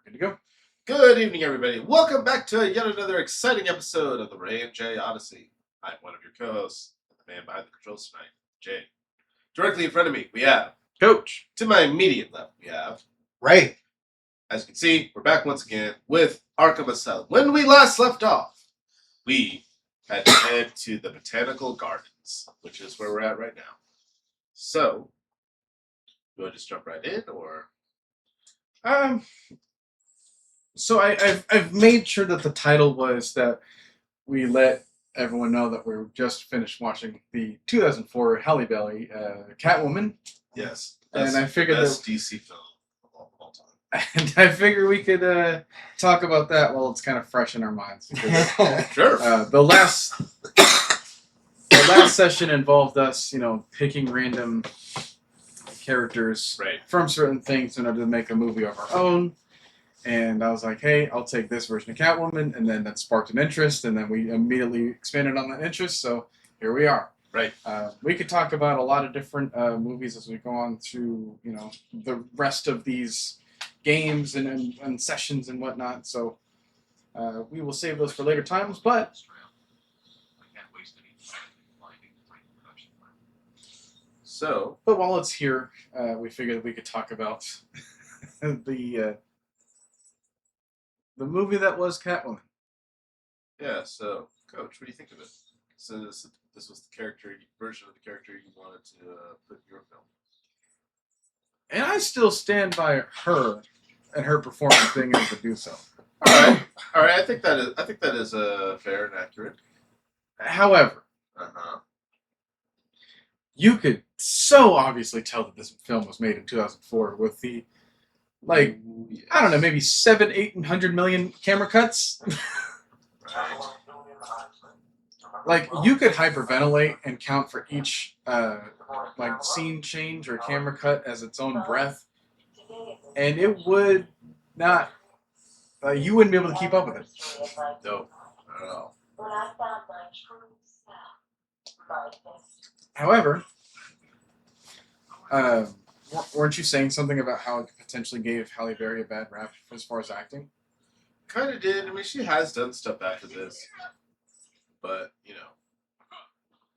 Good to go. Good evening, everybody. Welcome back to yet another exciting episode of the Ray and Jay Odyssey. I'm one of your co-hosts, the man behind the controls tonight, Jay. Directly in front of me, we have Coach. To my immediate left, we have Ray. As you can see, we're back once again with Arkham Asylum. When we last left off, we had to head to the Botanical Gardens, which is where we're at right now. So, you want to just jump right in, or? So I've made sure that the title was that we let everyone know that we're just finished watching the 2004 Halle Berry Catwoman, Yes. and I figured best DC film of all time. and I figured we could talk about that while it's kind of fresh in our minds. Because, Sure. the last session involved us, picking random characters Right. from certain things in order to make a movie of our own. And I was like, hey, I'll take this version of Catwoman. And then that sparked an interest. And then we immediately expanded on that interest. So here we are. Right. We could talk about a lot of different movies as we go on through, the rest of these games and sessions and whatnot. So we will save those for later times. But while it's here, we figured we could talk about the movie that was Catwoman. Yeah, so, Coach, what do you think of it? So this was the version of the character you wanted to put in your film. And I still stand by her and her performance being able to do so. All right. I think that is fair and accurate. However, you could so obviously tell that this film was made in 2004 with the, like, yes. I don't know, maybe 700-800 million camera cuts. Right. Like, you could hyperventilate and count for each scene change or camera cut as its own breath, and it would not. You wouldn't be able to keep up with it. No, not at all. However, weren't you saying something about how it potentially gave Halle Berry a bad rap as far as acting? Kind of did. I mean, she has done stuff after this, but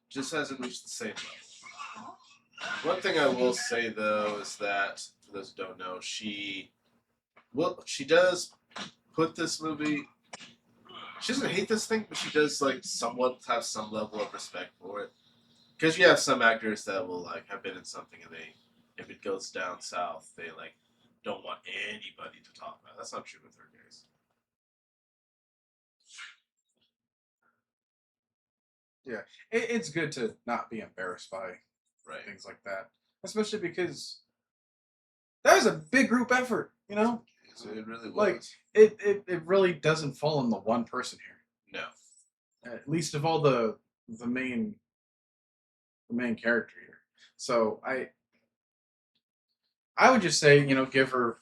just hasn't reached the same level. One thing I will say though is that, for those who don't know, she does put this movie. She doesn't hate this thing, but she does somewhat have some level of respect for it. Because you have some actors that will have been in something and if it goes down south, they don't want anybody to talk about it. That's not true with her case. Yeah, it's good to not be embarrassed by things like that, especially because that was a big group effort. It really was. It really doesn't fall on the one person here. No, at least of all the main character here. So I would just say, give her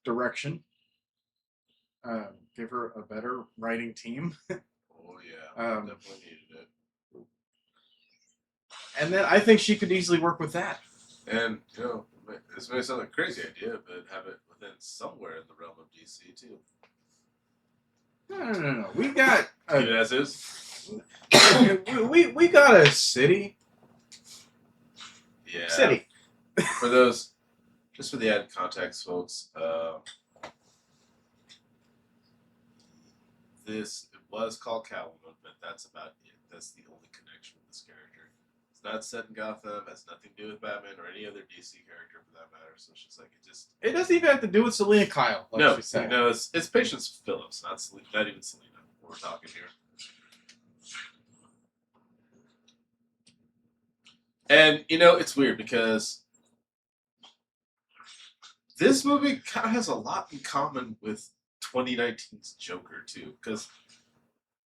direction. Give her a better writing team. Oh yeah, definitely needed it. And then I think she could easily work with that. And this may sound like a crazy idea, but have it within somewhere in the realm of DC too. No. We got it as is. we got a city. Yeah. City. For those, just for the added context, folks, this was called Catwoman, but that's about it. That's the only connection with this character. It's not set in Gotham. Has nothing to do with Batman or any other DC character for that matter. So it's just it doesn't even have to do with Selena Kyle. No, it's Patience Phillips, not even Selena. We're talking here. And it's weird because this movie kind of has a lot in common with 2019's Joker too, because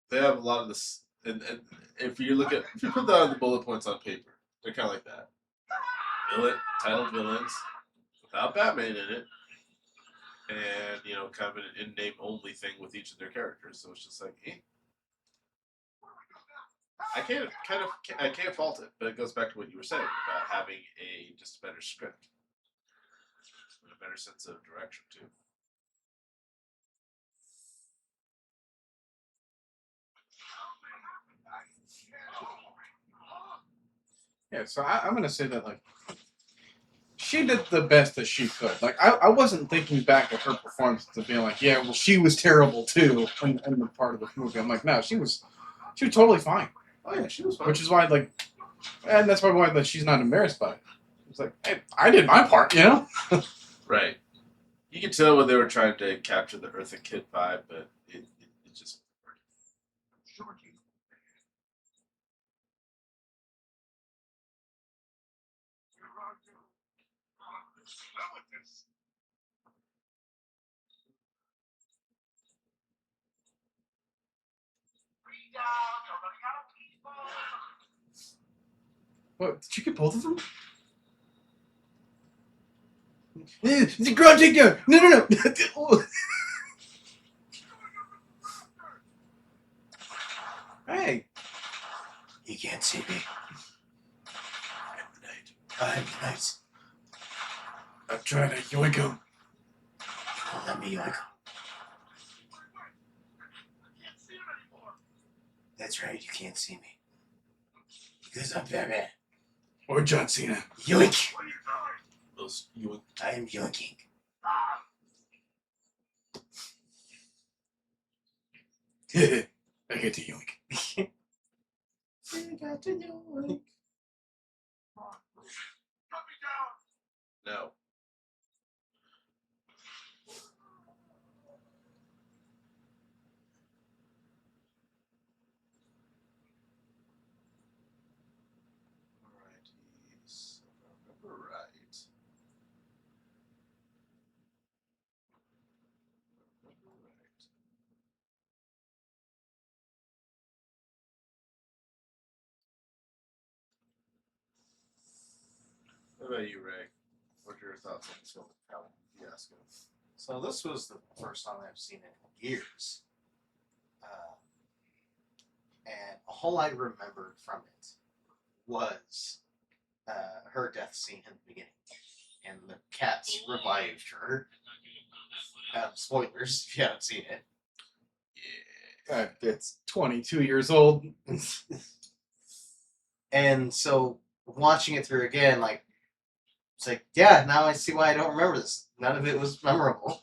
they have a lot of this. And if you put that on the bullet points on paper, they're kind of like that. Titled villains without Batman in it, and kind of an in-name only thing with each of their characters. So it's just like, I can't fault it, but it goes back to what you were saying about having just a better script. a better sense of direction too. Yeah, so I'm gonna say that like she did the best that she could. Like I wasn't thinking back at her performance to being like, yeah, well she was terrible too in the part of the movie. I'm like, no, she was totally fine. Oh yeah, she was fine. Which is why like, and that's why that she's not embarrassed by it. It's like, hey, I did my part, you know. Right. You can tell when they were trying to capture the Eartha Kitt vibe, but it just. What? Did you get both of them? The garage takedown! No! Hey! You can't see me. I'm the night. I'm the night. I'm trying to yoink him. You won't let me yoink him. That's right, you can't see me. Because I'm Batman. Or John Cena. Yoink! Those you. I am yoinking. I get to yoink. I got to yoink. No. Alrighties. If I remember right. What about you, Ray? What are your thoughts on this film? Fiasco. So this was the first time I've seen it in years. And all I remembered from it was her death scene in the beginning. And the cats revived her. Spoilers if you haven't seen it. It's 22 years old. And so watching it through again, like, it's like, yeah, now I see why I don't remember this. None of it was memorable.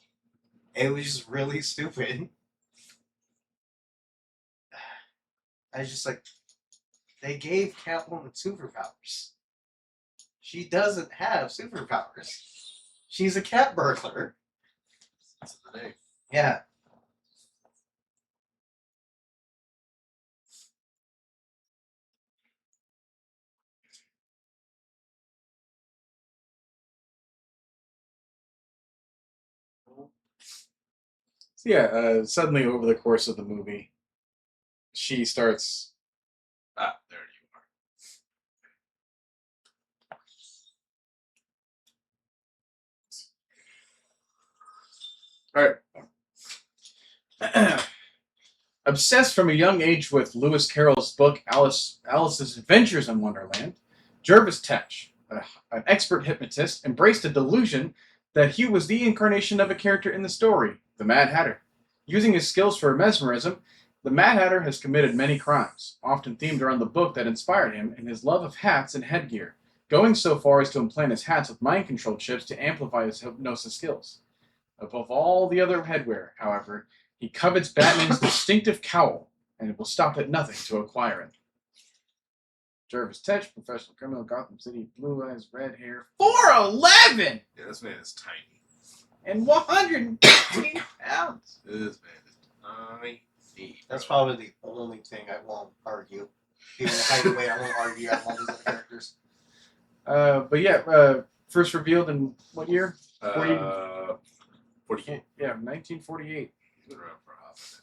It was just really stupid. I was just like, they gave Catwoman superpowers. She doesn't have superpowers. She's a cat burglar. That's the name. Yeah. So yeah, suddenly over the course of the movie, she starts. Ah, there you are. Alright. Obsessed from a young age with Lewis Carroll's book Alice's Adventures in Wonderland, Jervis Tetch, an expert hypnotist, embraced a delusion that he was the incarnation of a character in the story, the Mad Hatter. Using his skills for mesmerism, the Mad Hatter has committed many crimes, often themed around the book that inspired him and his love of hats and headgear, going so far as to implant his hats with mind-controlled chips to amplify his hypnosis skills. Above all the other headwear, however, he covets Batman's distinctive cowl, and it will stop at nothing to acquire it. Jervis Tetch, professional criminal, Gotham City, blue eyes, red hair, 4'11" Yeah, this man is tiny. and 115 pounds. This man is tiny. That's probably the only thing I won't argue. Even the height and weight, I won't argue on all these other characters. But yeah, first revealed in what year? 48. Yeah, 1948. Been around for half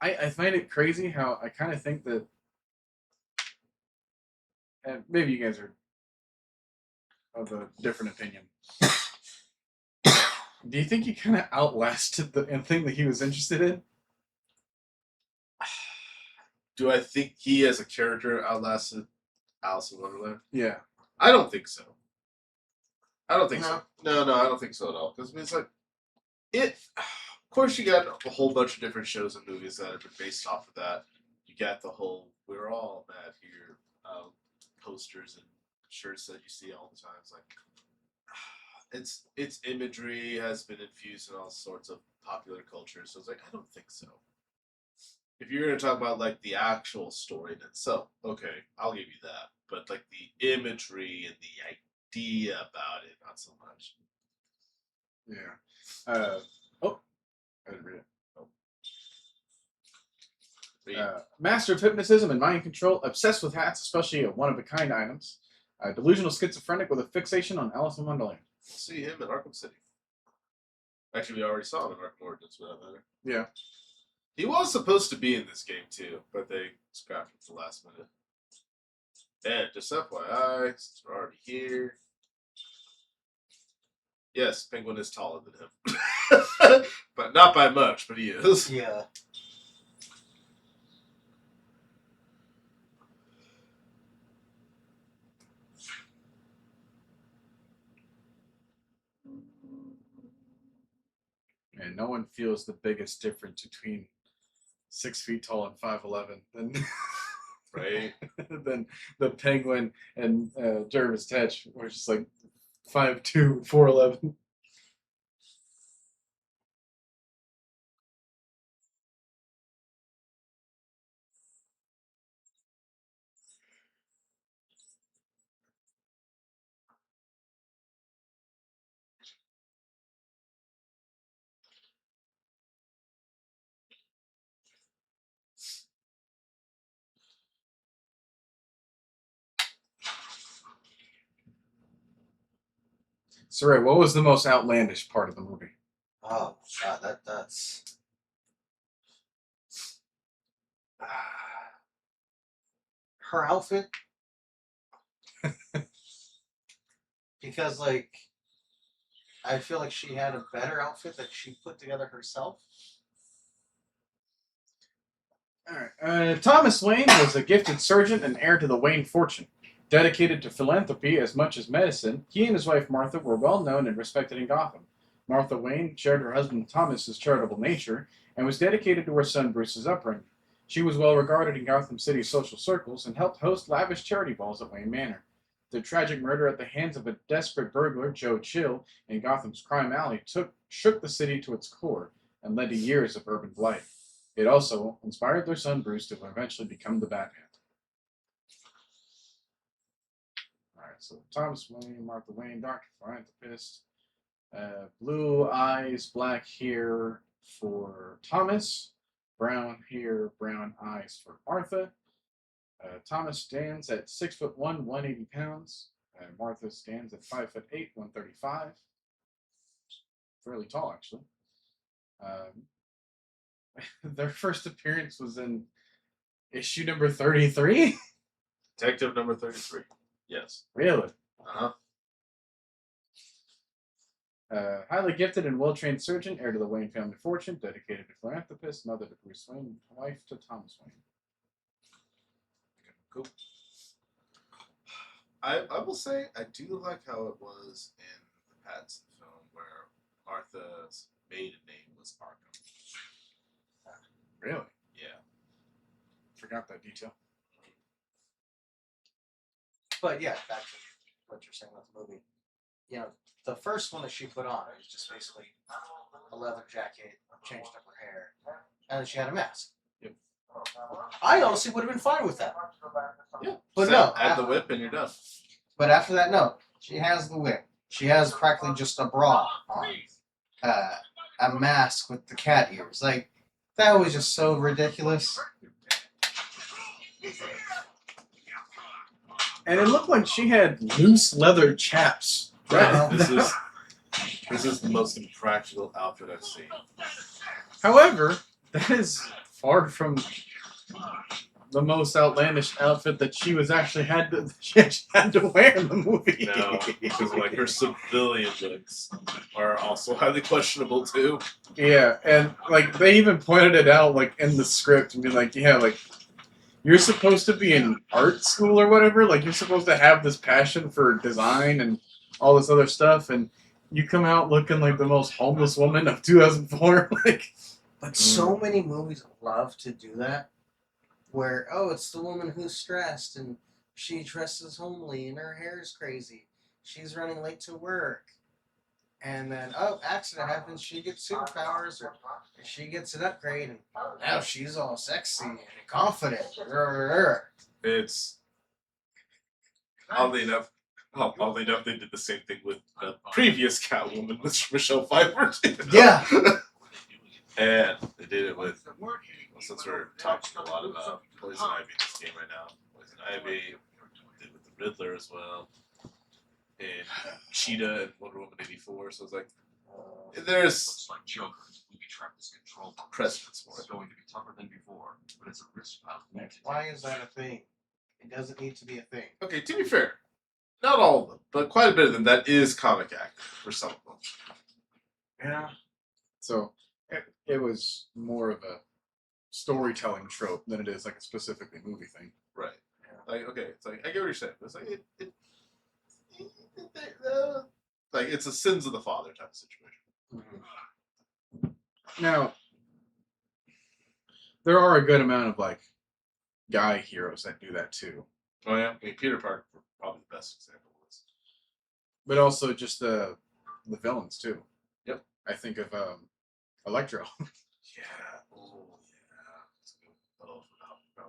I find it crazy how I kind of think that, and maybe you guys are of a different opinion. Do you think he kind of outlasted the thing that he was interested in? Do I think he as a character outlasted Alice in Wonderland? Yeah. I don't think so. I don't think so. No, I don't think so at all. Because I mean, it's like it. Of course, you got a whole bunch of different shows and movies that have been based off of that. You got the whole "We're all mad here" posters and shirts that you see all the time. It's like its imagery has been infused in all sorts of popular culture. So it's like I don't think so. If you're gonna talk about like the actual story in itself, okay, I'll give you that. But like the imagery and the idea about it, not so much. Yeah. I didn't read it. Master of hypnotism and mind control, obsessed with hats, especially one-of-a-kind items. Delusional schizophrenic with a fixation on Alice in Wonderland. See him in Arkham City. Actually, we already saw him in Arkham Origins, for that matter. Yeah. He was supposed to be in this game too, but they scrapped him at the last minute. And just FYI, since we're already here, yes, Penguin is taller than him, but not by much. But he is. Yeah. And no one feels the biggest difference between 6 feet tall and 5'11" than Right. than the Penguin and Jervis Tetch, which is like 5'2", 4'11". So, Ray, what was the most outlandish part of the movie? Oh God, that's her outfit. Because like, I feel like she had a better outfit that she put together herself. All right. Thomas Wayne was a gifted surgeon and heir to the Wayne fortune. Dedicated to philanthropy as much as medicine, he and his wife Martha were well known and respected in Gotham. Martha Wayne shared her husband Thomas's charitable nature and was dedicated to her son Bruce's upbringing. She was well regarded in Gotham City's social circles and helped host lavish charity balls at Wayne Manor. The tragic murder at the hands of a desperate burglar, Joe Chill, in Gotham's crime alley shook the city to its core and led to years of urban blight. It also inspired their son Bruce to eventually become the Batman. Alright, so Thomas Wayne, Martha Wayne, Dr. Philanthropist. Blue eyes, black hair for Thomas. Brown hair, brown eyes for Martha. Thomas stands at 6'1", 180 pounds. Martha stands at 5'8", 135. Fairly tall, actually. Their first appearance was in issue number 33. Detective number 33. Yes. Really? Uh-huh. Highly gifted and well-trained surgeon, heir to the Wayne family fortune, dedicated to philanthropist, mother to Bruce Wayne, wife to Thomas Wayne. Cool. I will say I do like how it was in the Pattinson film where Martha's maiden name was Arkham. Really? Yeah. Forgot that detail. But yeah, back to what you're saying about the movie. You know, the first one that she put on, it was just basically a leather jacket, changed up her hair, and then she had a mask. Yep. I honestly would have been fine with that. Yeah. But So no. add the whip and you're done. But after that, no. She has the whip. She has practically just a bra on. A mask with the cat ears. Like, that was just so ridiculous. And it looked like she had loose leather chaps. Right. This is the most impractical outfit I've seen. However, that is far from the most outlandish outfit that she actually had to wear in the movie. No, because like her civilian looks are also highly questionable too. Yeah, and like they even pointed it out like in the script and be like, yeah, like you're supposed to be in art school or whatever. Like you're supposed to have this passion for design and all this other stuff, and you come out looking like the most homeless woman of 2004. Like, But so many movies love to do that, where it's the woman who's stressed and she dresses homely and her hair is crazy. She's running late to work, and then accident happens. She gets superpowers, or she gets an upgrade, and now she's all sexy and confident. It's oddly enough. Oddly enough, they did the same thing with the previous Catwoman with Michelle Pfeiffer. Yeah. And they did it with, well, since we're talking a lot about Poison Ivy in this game right now, Poison Ivy, did it with the Riddler as well, and Cheetah and Wonder Woman 84, so it's like, there's Looks like Joker's movie trap is controlled. precedence for It's it. going to be tougher than before, but it's a risk I'll need to Why take. is that a thing? It doesn't need to be a thing. Okay, to be fair, not all of them, but quite a bit of them, that is comic acting for some of them. Yeah. so it was more of a storytelling trope than it is like a specifically movie thing. Right. Like, okay, it's like, I get what you're saying, but it's like, like, it's a sins of the father type of situation. Now, there are a good amount of like guy heroes that do that too, Oh, yeah? I mean, Peter Parker, probably the best example of this. but also just the villains too. Yep. I think of Electro. Yeah. Oh, yeah. That's good. Oh, no.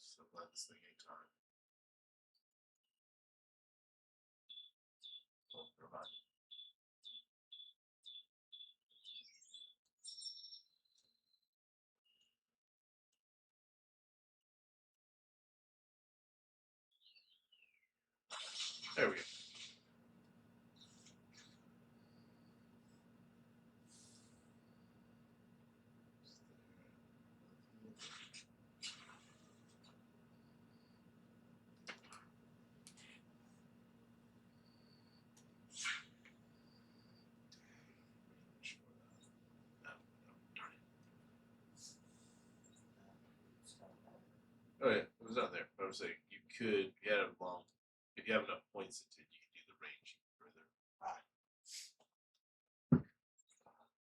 So glad this thing ain't time. Oh, never mind. There we go. Oh yeah, it was not there. But I was saying you could, if you had if you have enough points into it, you can do the range further.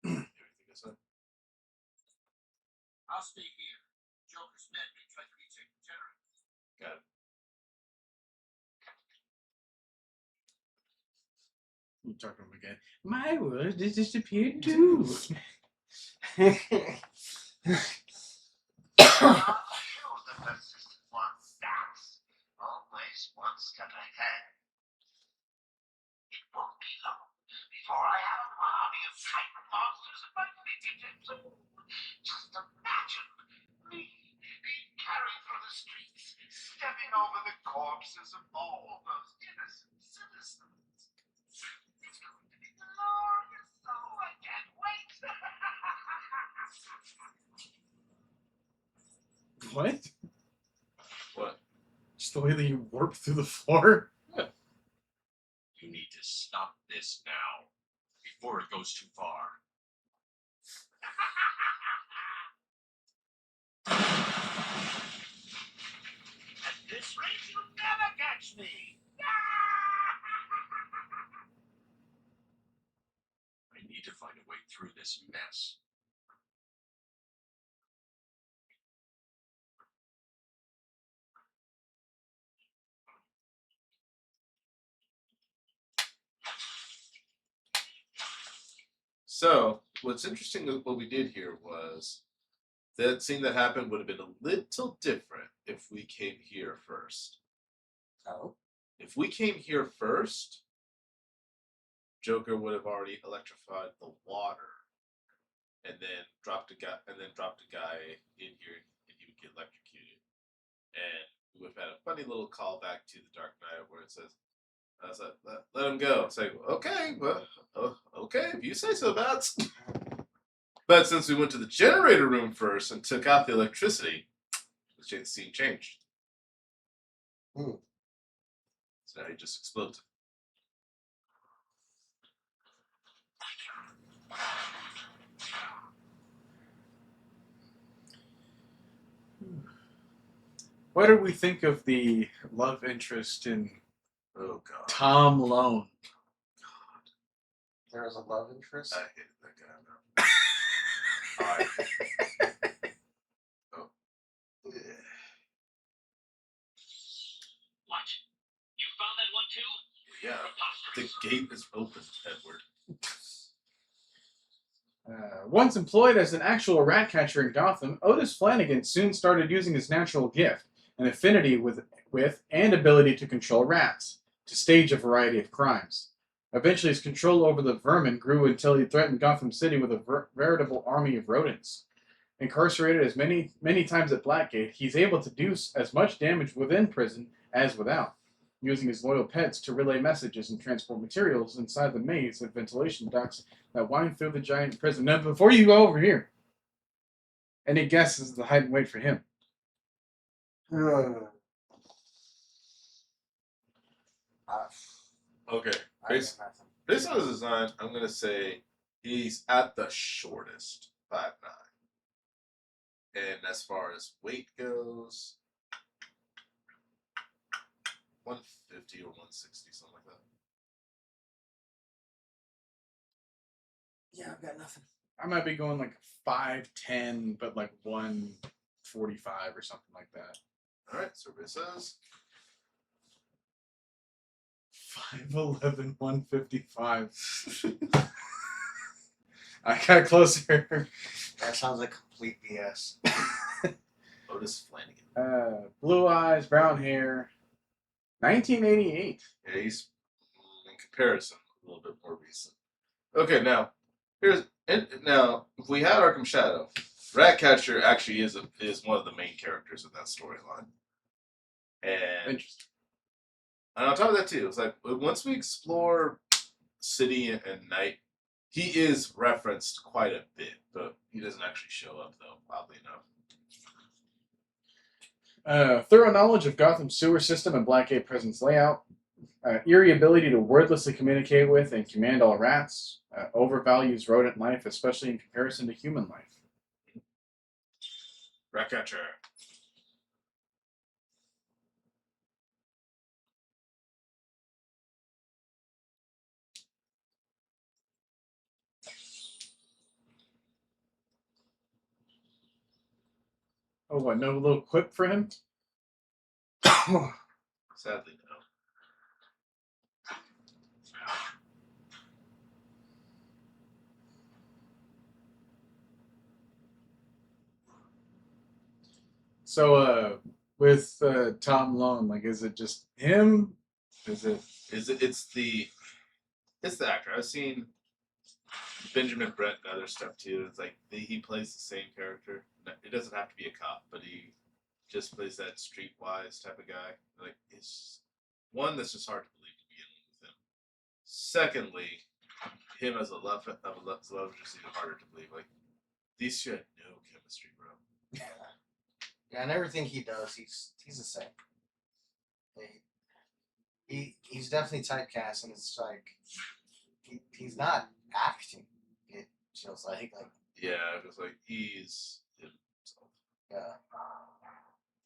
Everything is done. I'll stay here. Joker's men may try to reach a generator. Got it. You talk to him again. My world has disappeared too. Show the persistent ones stats. Always one step ahead. It won't be long before I have an army of Titan monsters at my fingertips. Just imagine me being carried through the streets, stepping over the corpses of all those innocent citizens. It's going to be glorious. Oh, I can't wait. What? What? Just the way that you warp through the floor? You need to stop this now, before it goes too far. At this rate, you'll never catch me! I need to find a way through this mess. So, what's interesting with what we did here was that scene that happened would have been a little different if we came here first. Oh. If we came here first, Joker would have already electrified the water, and then dropped a guy in here, and he would get electrocuted. And we would have had a funny little callback to the Dark Knight where it says, let him go. It's like, okay, well, okay, if you say so, Bats. But since we went to the generator room first and took out the electricity, the scene changed. Hmm. So now he just explodes. What did we think of the love interest in Oh god, Tom Lone? There was a love interest. I hated that guy. I, oh, What? You found that one too? yeah. The gate is open, Edward. Once employed as an actual rat catcher in Gotham, Otis Flanagan soon started using his natural gift, an affinity with and ability to control rats, to stage a variety of crimes. Eventually, his control over the vermin grew until he threatened Gotham City with a veritable army of rodents. Incarcerated as many times at Blackgate, he's able to do as much damage within prison as without, using his loyal pets to relay messages and transport materials inside the maze of ventilation ducts that wind through the giant prison. Now, before you go over here, any guesses the height and weight for him? Okay, I got nothing. based on his design, I'm gonna say he's at the shortest 5'9". And as far as weight goes, 150 or 160, something like that. Yeah, I've got nothing. I might be going like 5'10", but like 145 or something like that. All right, survey says 5'11", 155. I got closer. That sounds like complete BS. Otis Flanagan. Blue eyes, brown hair. 1988. Yeah, he's in comparison a little bit more recent. Okay, now if we had Arkham Shadow, Ratcatcher actually is one of the main characters in that storyline. And Interesting. on top of that too, it's like once we explore city and night, he is referenced quite a bit, but he doesn't actually show up though, oddly enough. Thorough knowledge of Gotham's sewer system and Blackgate Prison's layout. Eerie ability to wordlessly communicate with and command all rats. Overvalues rodent life, especially in comparison to human life. Ratcatcher. Oh, what? No little quip for him? Sadly, no. So, with Tom Lone, like, is it just him? Is it? It's the actor. I've seen Benjamin Brett and other stuff too. It's like he plays the same character. It doesn't have to be a cop, but he just plays that streetwise type of guy. Like it's one that's just hard to believe to begin with him. Secondly, him as a love interest is even harder to believe. Like these two had no chemistry, bro. Yeah, and everything he does, he's the same. He's definitely typecast, and it's like he's not acting. It feels like Yeah, it was like he's himself. yeah.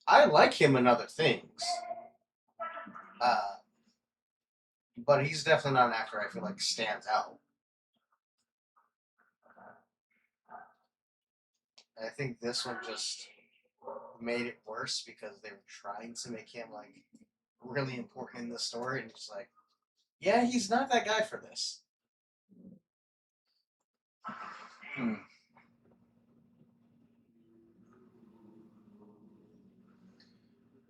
I like him in other things, but he's definitely not an actor I feel like stands out. I think this one just made it worse because they were trying to make him like really important in the story, and just like, yeah, he's not that guy for this.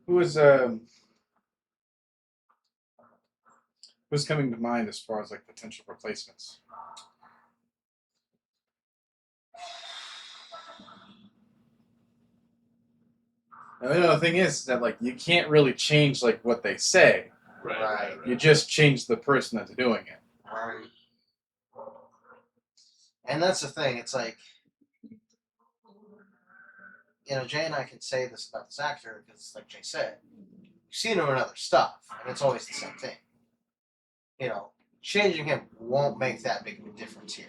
Who's coming to mind as far as like potential replacements? And the thing is that like you can't really change like what they say. Right. You just change the person that's doing it. Right. And that's the thing. It's like, Jay and I can say this about this actor because, like Jay said, you've seen him in other stuff, and it's always the same thing. Changing him won't make that big of a difference here.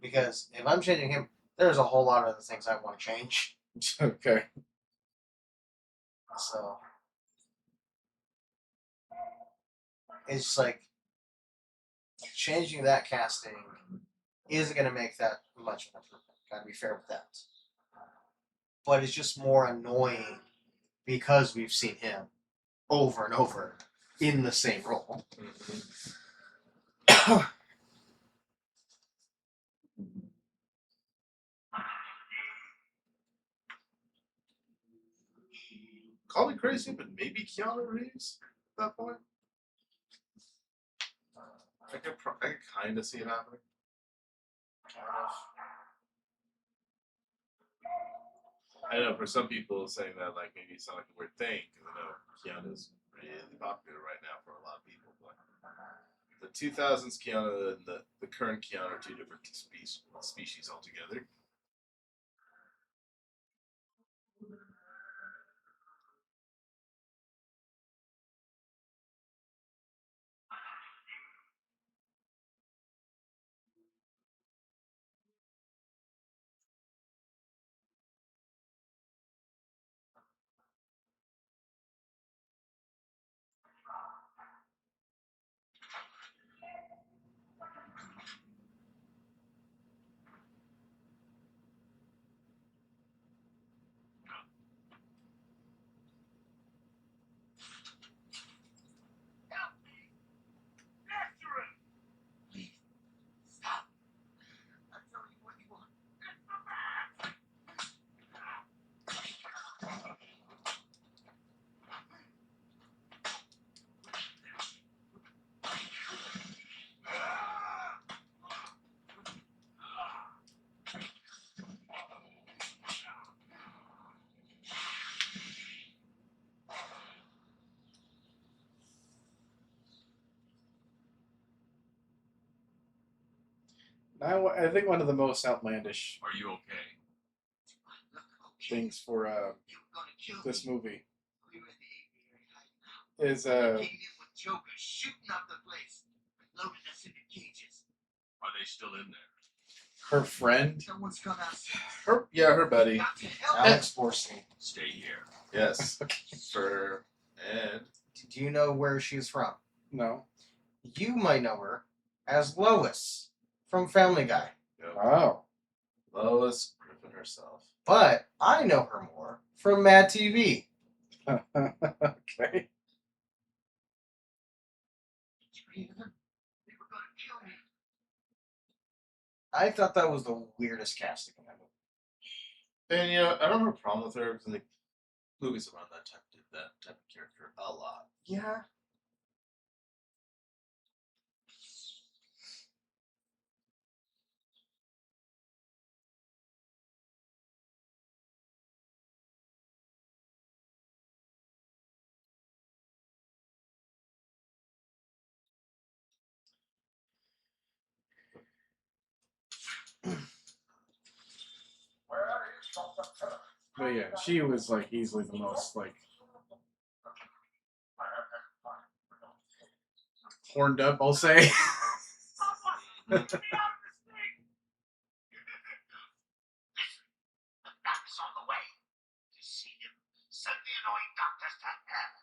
Because if I'm changing him, there's a whole lot of other things I want to change. Okay. So it's just like changing that casting isn't going to make that much of an improvement. Gotta be fair with that. But it's just more annoying because we've seen him over and over in the same role. Call me crazy, but maybe Keanu Reeves at that point. I could kind of see it happening. I know for some people saying that like maybe it's not like a weird thing because I know Keanu's really popular right now for a lot of people. But the 2000s Keanu and the current Keanu are two different species altogether. I think one of the most outlandish Are you okay? things for this movie We were in the aviary hiding out. is Came in with Joker shooting up the place. Loaded us into cages. Are they still in there? her friend. Someone's gone outside. Her buddy. Got to help. Alex Borstein. Stay here. Yes. And Do you know where she's from? No. You might know her as Lois from Family Guy. Oh. Lois Griffin herself. But I know her more from Mad TV. Okay. Three of them. They were gonna kill me. I thought that was the weirdest casting in that movie. And I don't have a problem with her because like movies around that time did that type of character a lot. Yeah. But yeah, she was like easily the most like horned up, I'll say. The doc's on the way. To see him. Send the annoying doctors to hell.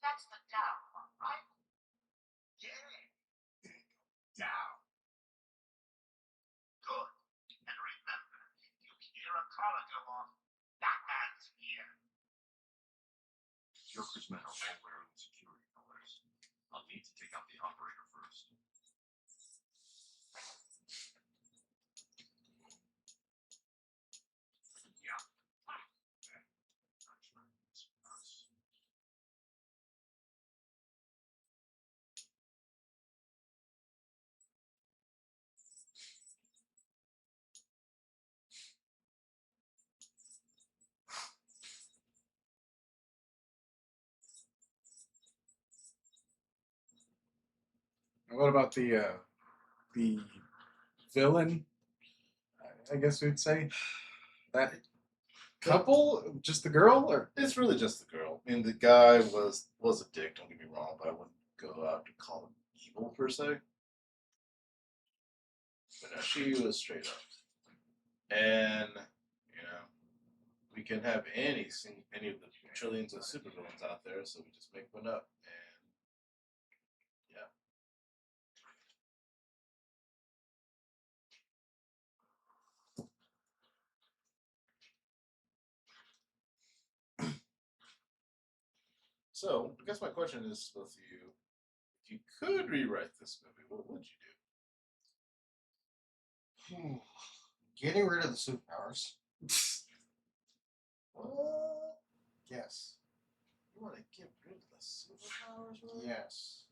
That's the down one, right? Yeah. Down. Good. And remember, if you hear a collar go off, that man's here. Joker's men are all wearing security colors. I'll need to take out the operator first. Yeah. What about the villain? I guess we'd say that couple, just the girl, or It's really just the girl. I mean, the guy was a dick. Don't get me wrong, but I wouldn't go out to call him evil per se. But no, she was straight up, and we can have any of the trillions of supervillains out there, so we just make one up, and yeah. So, I guess my question is to both of you: if you could rewrite this movie, what would you do? Getting rid of the superpowers. What? Yes. You want to get rid of the superpowers, really? Yes.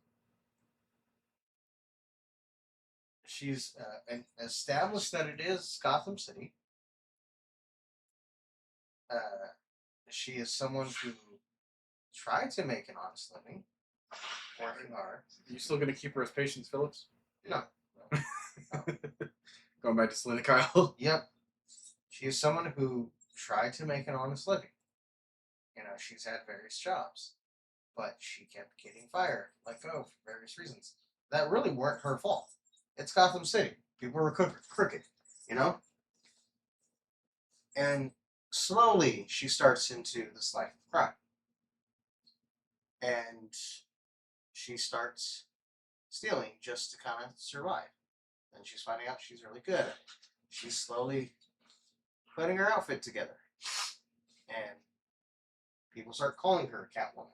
She's established that it is Gotham City. She is someone who tried to make an honest living, working hard. You still gonna keep her as Patience Phillips? No. Going back to Selena Kyle. Yep. She is someone who tried to make an honest living. You know, she's had various jobs, but she kept getting fired, let go for various reasons. That really weren't her fault. It's Gotham City. People were crooked, you know? And slowly she starts into this life of crime. And she starts stealing just to kind of survive. And she's finding out she's really good at it. She's slowly putting her outfit together. And people start calling her Catwoman.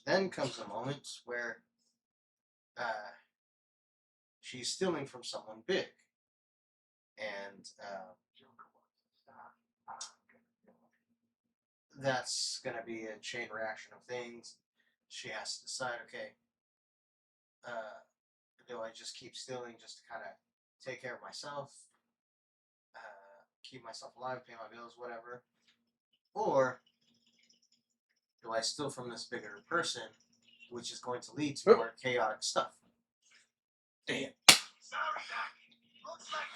Then comes a moment where she's stealing from someone big. And that's going to be a chain reaction of things. She has to decide, okay, do I just keep stealing just to kind of take care of myself, keep myself alive, pay my bills, whatever? Or do I steal from this bigger person, which is going to lead to more chaotic stuff? Damn. Sorry, Doc. Looks like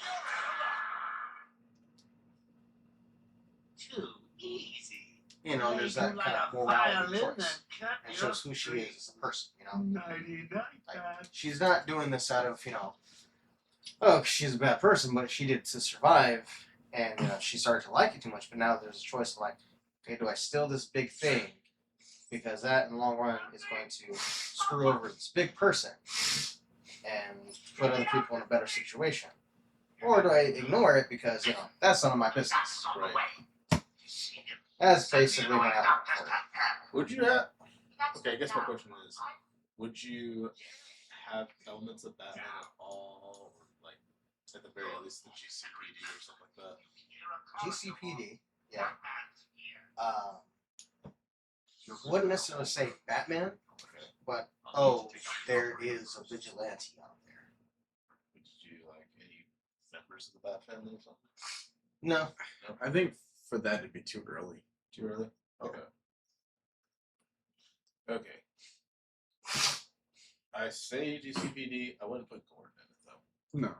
you're too easy. You know, there's that kind of morality choice. And shows who she is as a person, you know? Like, she's not doing this out of, you know, oh, she's a bad person, but she did it to survive, and she started to like it too much, but now there's a choice of like, okay, do I steal this big thing? Because that, in the long run, is going to screw over this big person and put other people in a better situation. Or do I ignore it because, you know, that's none of my business. Right. That's basically my outlook for it. Would you have? Okay, I guess my question is: would you have elements of Batman at all, or like at the very least the GCPD or something like that? GCPD, yeah. Wouldn't necessarily say Batman, but there is a vigilante out there. Would you like any members of the Bat family or something? No. I think for that it'd be too early. Too early? Okay. Okay. I say GCPD. I wouldn't put Gordon in it though. No.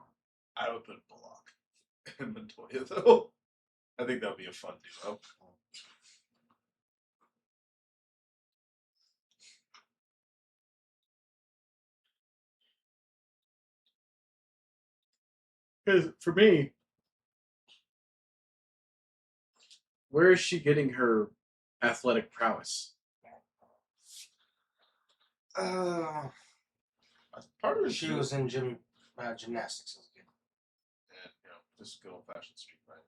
I would put Bullock and Montoya though. I think that would be a fun duo. Because for me, where is she getting her athletic prowess? Part of it She was in gymnastics as a kid. and just good old fashioned street fighting.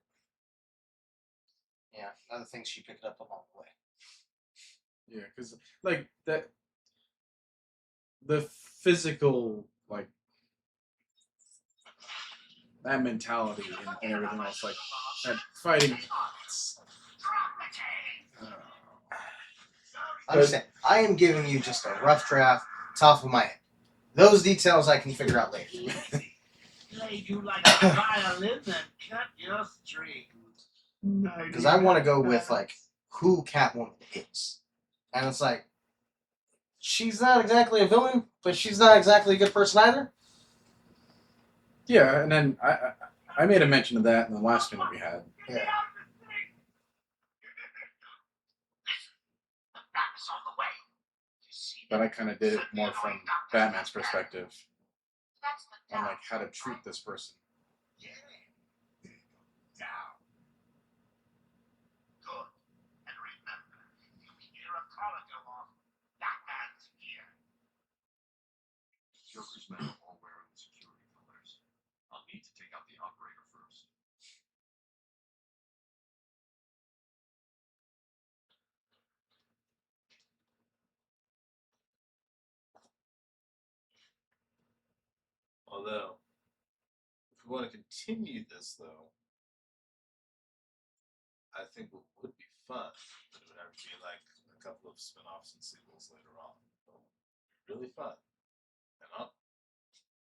Yeah, other things she picked up along the way. Yeah, because like that, the physical like that mentality and everything else, like that fighting. Understand? I am giving you just a rough draft, top of my head. Those details I can figure out later. Played you like a violin and cut your strings. Because I want to go with like who Catwoman is, and it's like she's not exactly a villain, but she's not exactly a good person either. Yeah, and then I made a mention of that in the last one that we had. Yeah. But I kind of did it more from Batman's perspective on like how to treat this person. Joker's men are all wearing the security colors. I'll need to take out the operator first. Although, if we want to continue this, though, I think what would be fun, but it would have to be like a couple of spin-offs and sequels later on. Really fun. And up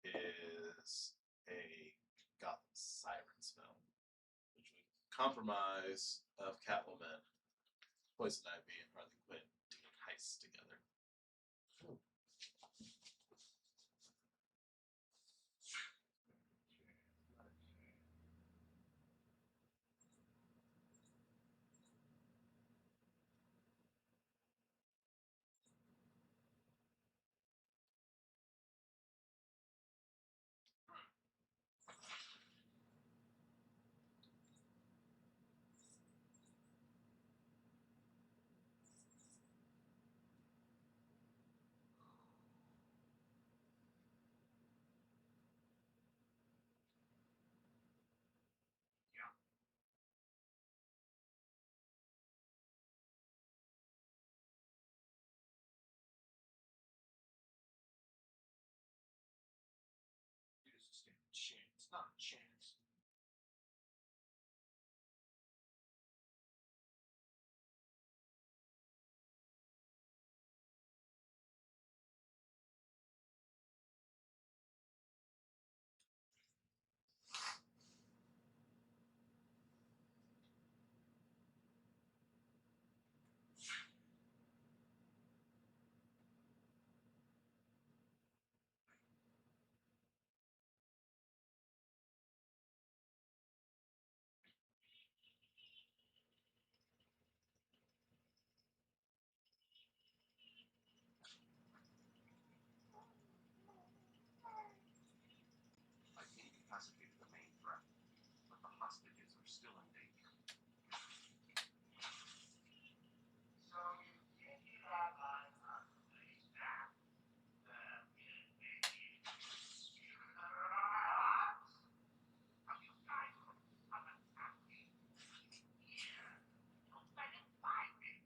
is a Gotham Sirens film, which would compromise of Catwoman, Poison Ivy, and Harley Quinn doing heists together. It is a standard chance, not a chance. I've incapacitated the main threat, but the hostages are still in danger. So you think you have my place now? Well, maybe. Are you guys I'm attacking? Yeah. Don't let him find me.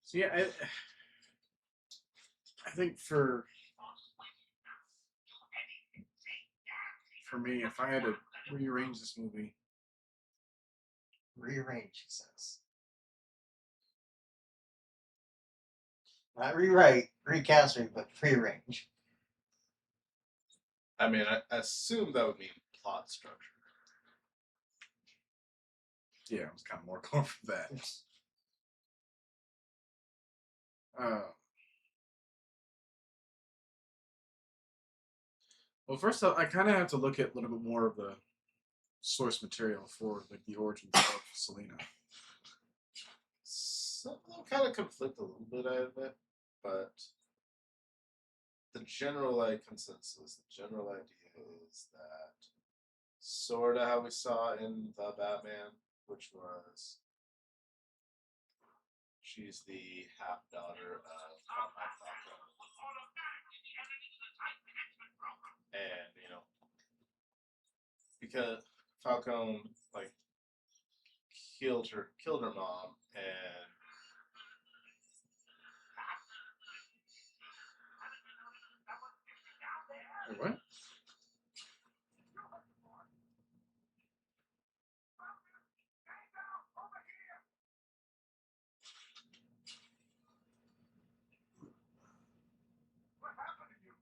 So yeah, I think for me, if I had to rearrange this movie, Rearrange, he says. Not rewrite, recasting, but rearrange. I mean, I assume that would mean plot structure. yeah, I was kind of more going for that. Well, first off, I kind of have to look at a little bit more of the source material for like the origins of Selena. Some of them kind of conflict a little bit, I admit, but the general consensus, the general idea is that sort of how we saw in the Batman, which was she's the half daughter of Carmine Falcone, and because Falcone killed her mom, and Wait, what? What happened to you?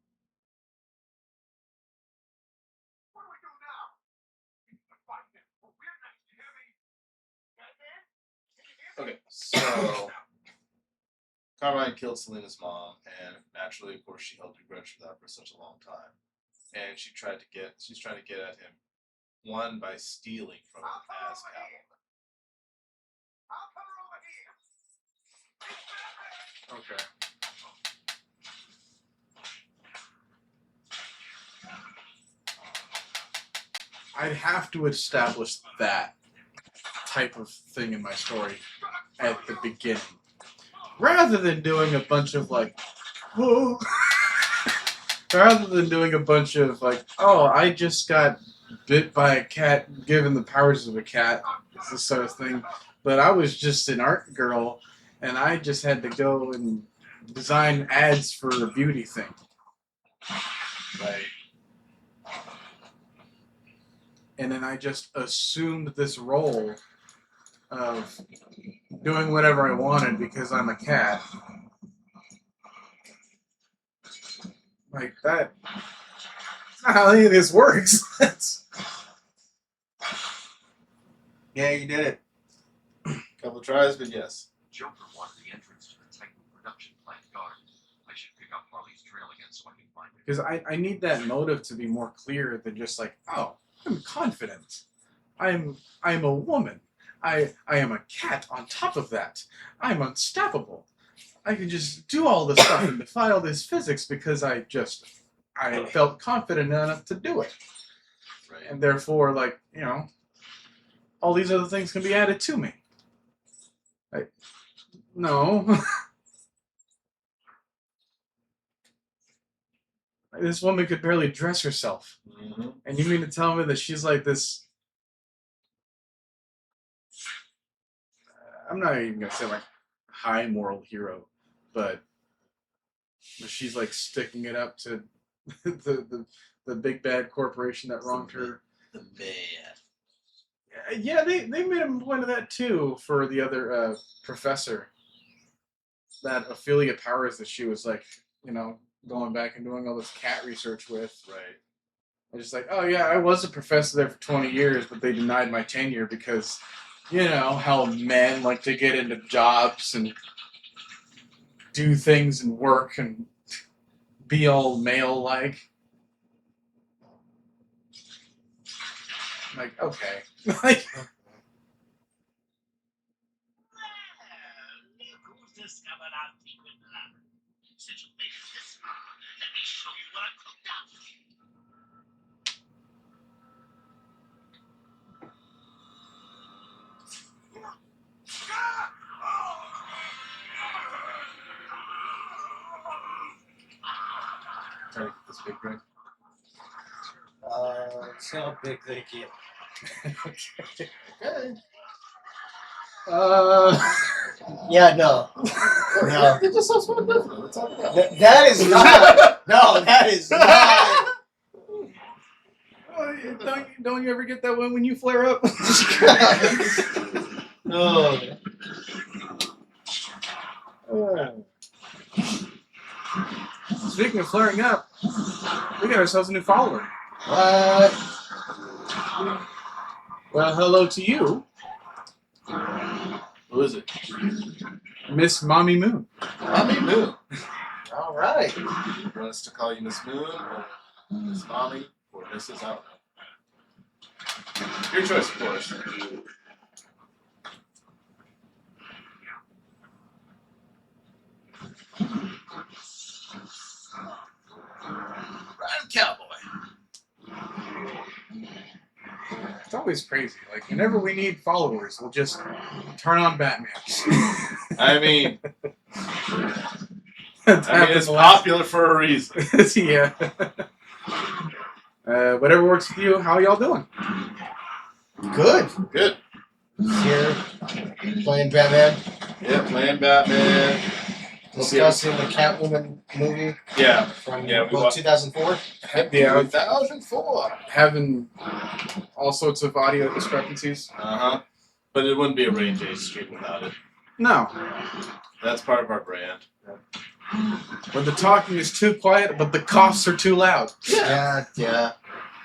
What do we do now? We need to find him. Or we're next. You hear me? Batman? Can you hear me? okay, so Carmine killed Selena's mom, and naturally, of course, she held a grudge for that for such a long time, and she's trying to get at him One by stealing from him as Catwoman. I'll come over here. Okay. I'd have to establish that type of thing in my story at the beginning, rather than doing a bunch of like, whoa. Rather than doing a bunch of like, oh, I just got bit by a cat, given the powers of a cat, this sort of thing. But I was just an art girl, and I just had to go and design ads for a beauty thing. Right. And then I just assumed this role of doing whatever I wanted because I'm a cat. Like that. That's not how any of this works. Yeah, you did it. Couple tries, but yes. Joker wanted the entrance to the Titan production plant guard. I should pick up Harley's trail again so I can find it. Because I need that motive to be more clear than just like, oh, I'm confident. I'm a woman. I am a cat on top of that. I'm unstoppable. I can just do all this stuff and defy all this physics because I felt confident enough to do it. Right. And therefore, like, all these other things can be added to me. Like, no. This woman could barely dress herself. Mm-hmm. And you mean to tell me that she's like this... I'm not even going to say like high moral hero, but she's like sticking it up to the big bad corporation that wronged her. The man. Yeah, they made a point of that too for the other professor. That Ophelia Powers that she was like, going back and doing all this cat research with. Right. I was just like, oh yeah, I was a professor there for 20 years, but they denied my tenure because, how men like to get into jobs and do things and work and be all male-like. Like, okay. Like, Well, look who's discovered our secret lab. Since you made it this far, let me show you what I cooked up. Trying to get this big drink. It's not big, thank you. Okay. Yeah, no. No. It just sounds so different. What's up with that? That is not. No, that is not. Oh, don't you ever get that one when you flare up? No. Speaking of flaring up, we got ourselves a new follower. What? Well, hello to you, Who is it? Miss Mommy Moon. Mommy Moon. All right. You want us to call you Miss Moon, or Miss Mommy, or Mrs. I don't know. Your choice, of course. Ride cowboy. It's always crazy. Like, whenever we need followers, we'll just turn on Batman. I mean, That's it's happened the last- popular for a reason. Yeah. Whatever works with you, how y'all doing? Good. Good. Here, playing Batman, Yeah, playing Batman. discussing the Catwoman movie Yeah. from Yeah, we watched- 2004. Yeah. 2004. Having all sorts of audio discrepancies. But it wouldn't be a Range 8 stream without it. No. That's part of our brand. When the talking is too quiet, but the coughs are too loud. Yeah.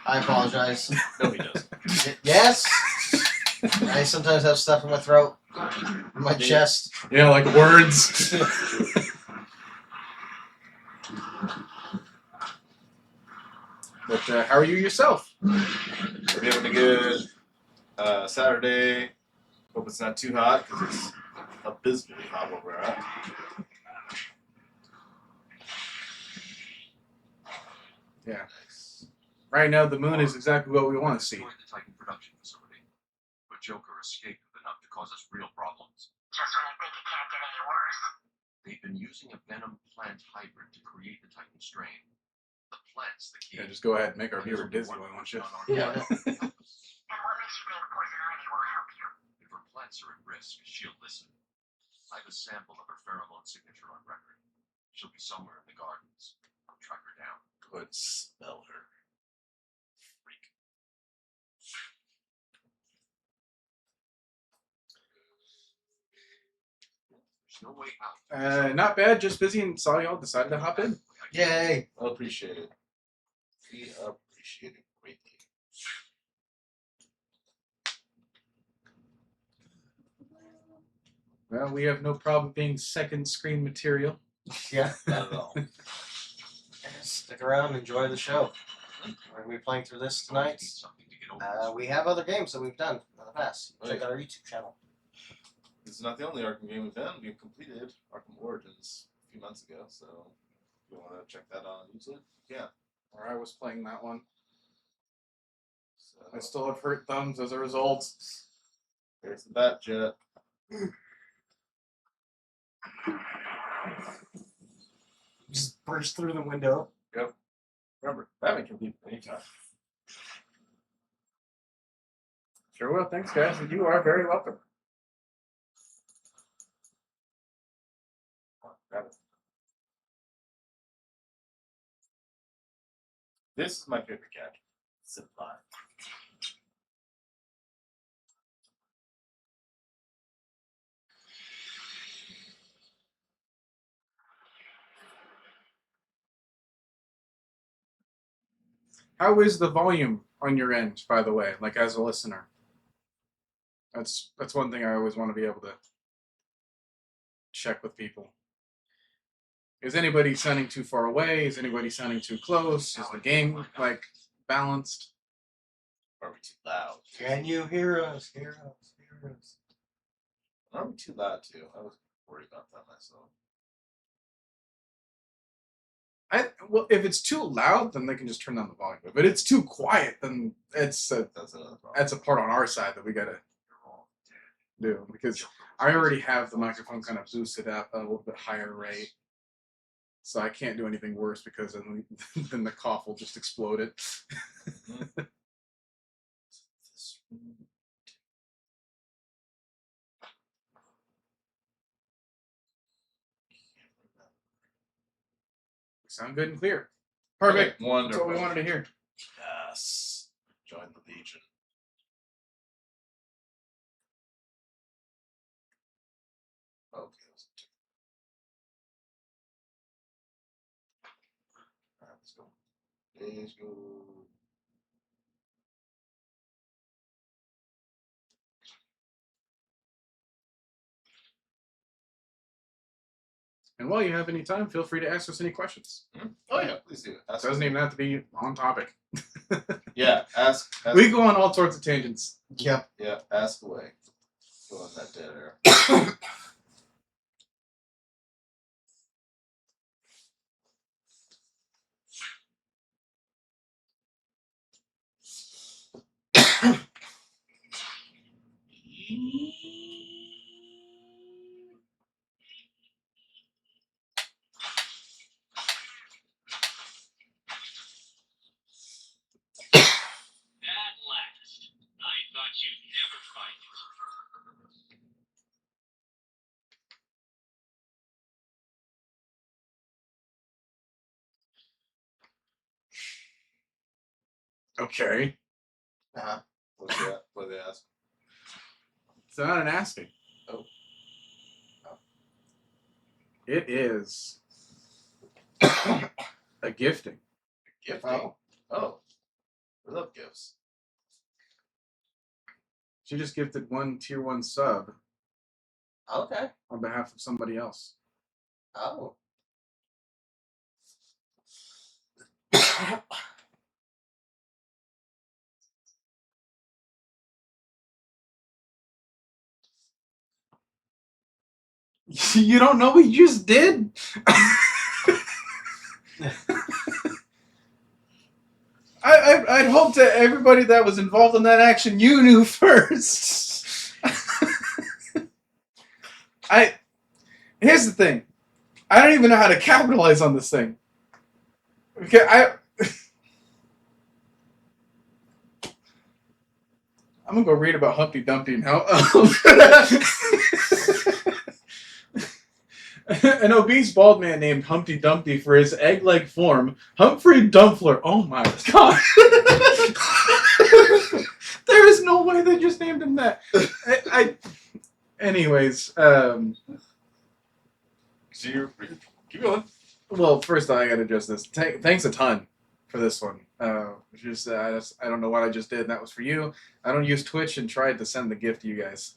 I apologize. No, he doesn't. Yes. I sometimes have stuff in my throat, in my chest. Yeah, like words. But But how are you yourself? We're having a good Saturday. Hope it's not too hot because it's abysmally hot where we're at. Yeah. Right now, the moon is exactly what we want to see. Destroyed the Titan production facility, but Joker escaped with enough to cause us real problems. Just when I think it can't get any worse. They've been using a venom plant hybrid to create the Titan strain. The plant's the key. Yeah, just go ahead and make our viewer dizzy, why don't you? Yeah. And what makes you think poison ivy will help you? If her plants are at risk, she'll listen. I have a sample of her pheromone signature on record. She'll be somewhere in the gardens. I'll track her down. Could smell her. Freak. There's no way out. Not bad, just busy and saw y'all decided to hop in. Yay! I appreciate it. We appreciate it greatly. Well, we have no problem being second screen material. Yeah. Not at all. Stick around, enjoy the show. We're gonna be playing through this tonight. Something to get over this. We have other games that we've done in the past. Check out our YouTube channel. This is not the only Arkham game we've done. We've completed Arkham Origins a few months ago, so if you want to check that out on YouTube, yeah. Or I was playing that one. So I still have hurt thumbs as a result. there's the Bat Jet. Just burst through the window. Remember, Batman can leave anytime. Sure will, thanks guys, and you are very welcome. Grab it. This is my favorite character. Simplify. How is the volume on your end, by the way, like as a listener? That's one thing I always want to be able to check with people. Is anybody sounding too far away? Is anybody sounding too close? Is the game like balanced? Are we too loud? Can you hear us? Hear us? Hear us? Are we too loud too? I was worried about that myself. Well, if it's too loud, then they can just turn down the volume. If it's too quiet, then That's another problem. that's a part on our side that we gotta do, because I already have the microphone kind of boosted up at a little bit higher rate, so I can't do anything worse because then the cough will just explode it. This- Sound good and clear. Perfect. Okay, wonderful. That's what we wanted to hear. Yes. Join the Legion. Okay. Alright, let's go. Let's go. And while you have any time, feel free to ask us any questions. Oh yeah, please do. It Ask doesn't even have to be on topic. Yeah, ask. We go on all sorts of tangents. Yep. Yeah, ask away. Go on that dead air. At last. I thought you'd never find it. Okay. Uh-huh. What's that? What they ask? It's not an asking. Oh. It is a gifting. Gifting. Oh. We love gifts. She just gifted one tier 1 sub Okay. on behalf of somebody else. Oh. You don't know what you just did? I'd hope that everybody that was involved in that action you knew first. Here's the thing. I don't even know how to capitalize on this thing. Okay, I'm gonna go read about Humpty Dumpty now. An obese bald man named Humpty Dumpty for his egg-like form, Humphrey Dumpler. Oh my god! There is no way they just named him that. Anyways, So you're keep going. well, first I gotta address this. Thanks a ton for this one. I don't know what I just did. And that was for you. I don't use Twitch and tried to send the gift to you guys.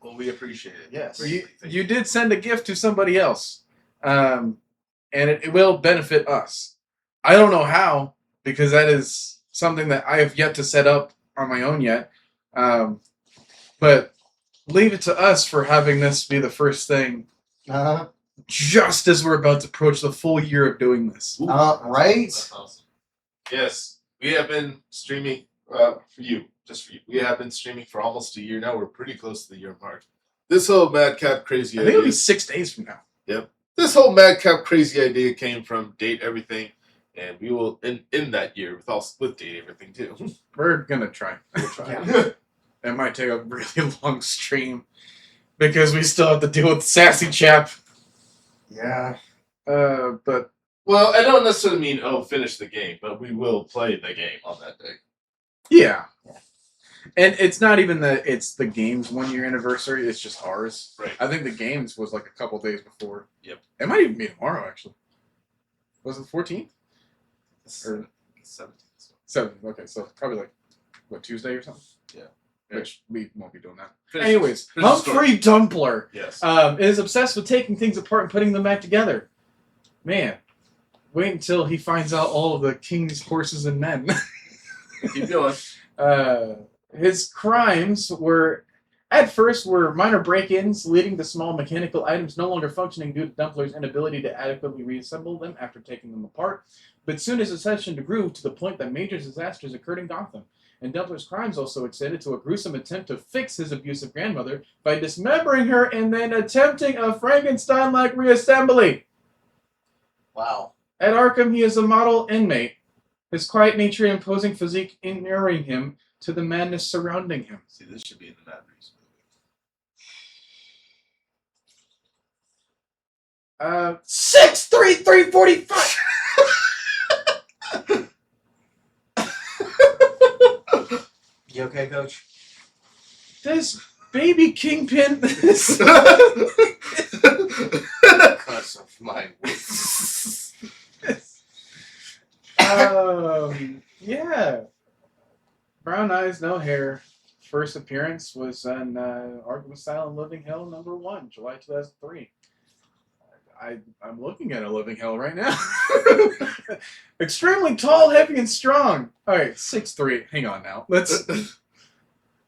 Well, we appreciate it. Yes. You did send a gift to somebody else, and it will benefit us. I don't know how, because that is something that I have yet to set up on my own yet. But leave it to us for having this be the first thing, just as we're about to approach the full year of doing this. Right? That's awesome. Yes, we have been streaming for you. Just for you. We have been streaming for almost a year now. We're pretty close to the year mark. This whole madcap crazy I think it'll idea. be 6 days from now. Yep. This whole madcap crazy idea came from Date Everything, and we will in that year with Date Everything too. We're gonna try. We'll try. Yeah. It might take a really long stream because we still have to deal with Sassy Chap. Yeah. But Well, I don't necessarily mean finish the game, but we will play the game on that day. yeah. And it's not even that it's the game's 1 year anniversary, it's just ours. Right. I think the game's was like a couple days before. Yep. It might even be tomorrow, actually. Was it the 14th? Or 17th. 7th? Okay, so probably like, what, Tuesday or something? Yeah. Which we won't be doing that. Finish Anyways, the story. Humphrey Dumpler Yes. is obsessed with taking things apart and putting them back together. Man, wait until he finds out all of the king's horses and men. Keep going. His crimes at first were minor break-ins, leading to small mechanical items no longer functioning due to Dumpler's inability to adequately reassemble them after taking them apart. But soon his obsession grew to the point that major disasters occurred in Gotham. And Dumpler's crimes also extended to a gruesome attempt to fix his abusive grandmother by dismembering her and then attempting a Frankenstein-like reassembly. Wow. At Arkham, he is a model inmate, his quiet nature and imposing physique inuring him to the madness surrounding him. See, this should be in the Mad Reeves movie. 63345. You okay, Coach? This baby kingpin. Because of my Yeah. Brown eyes, no hair. First appearance was in Arkham Asylum Living Hell #1, July 2003. I'm looking at a Living Hell right now. Extremely tall, heavy, and strong. All right, 6'3". Hang on now.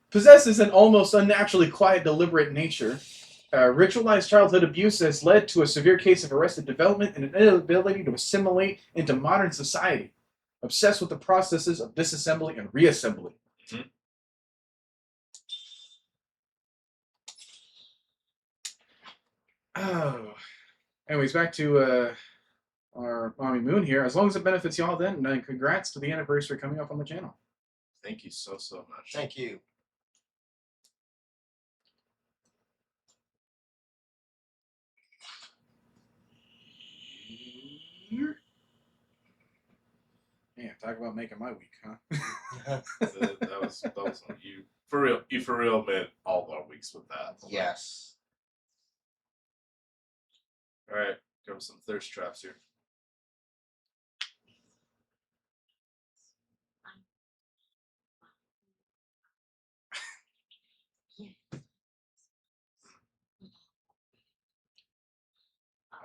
Possesses an almost unnaturally quiet, deliberate nature. Ritualized childhood abuse has led to a severe case of arrested development and an inability to assimilate into modern society. Obsessed with the processes of disassembly and reassembly. Mhm. Oh. Anyways, back to our Mommy Moon here. As long as it benefits y'all, then congrats to the anniversary coming up on the channel. Thank you so much. Thank you. Yeah, talk about making my week, huh? that was on you. For real. You for real made all our weeks with that. Yes. Alright, go with some thirst traps here.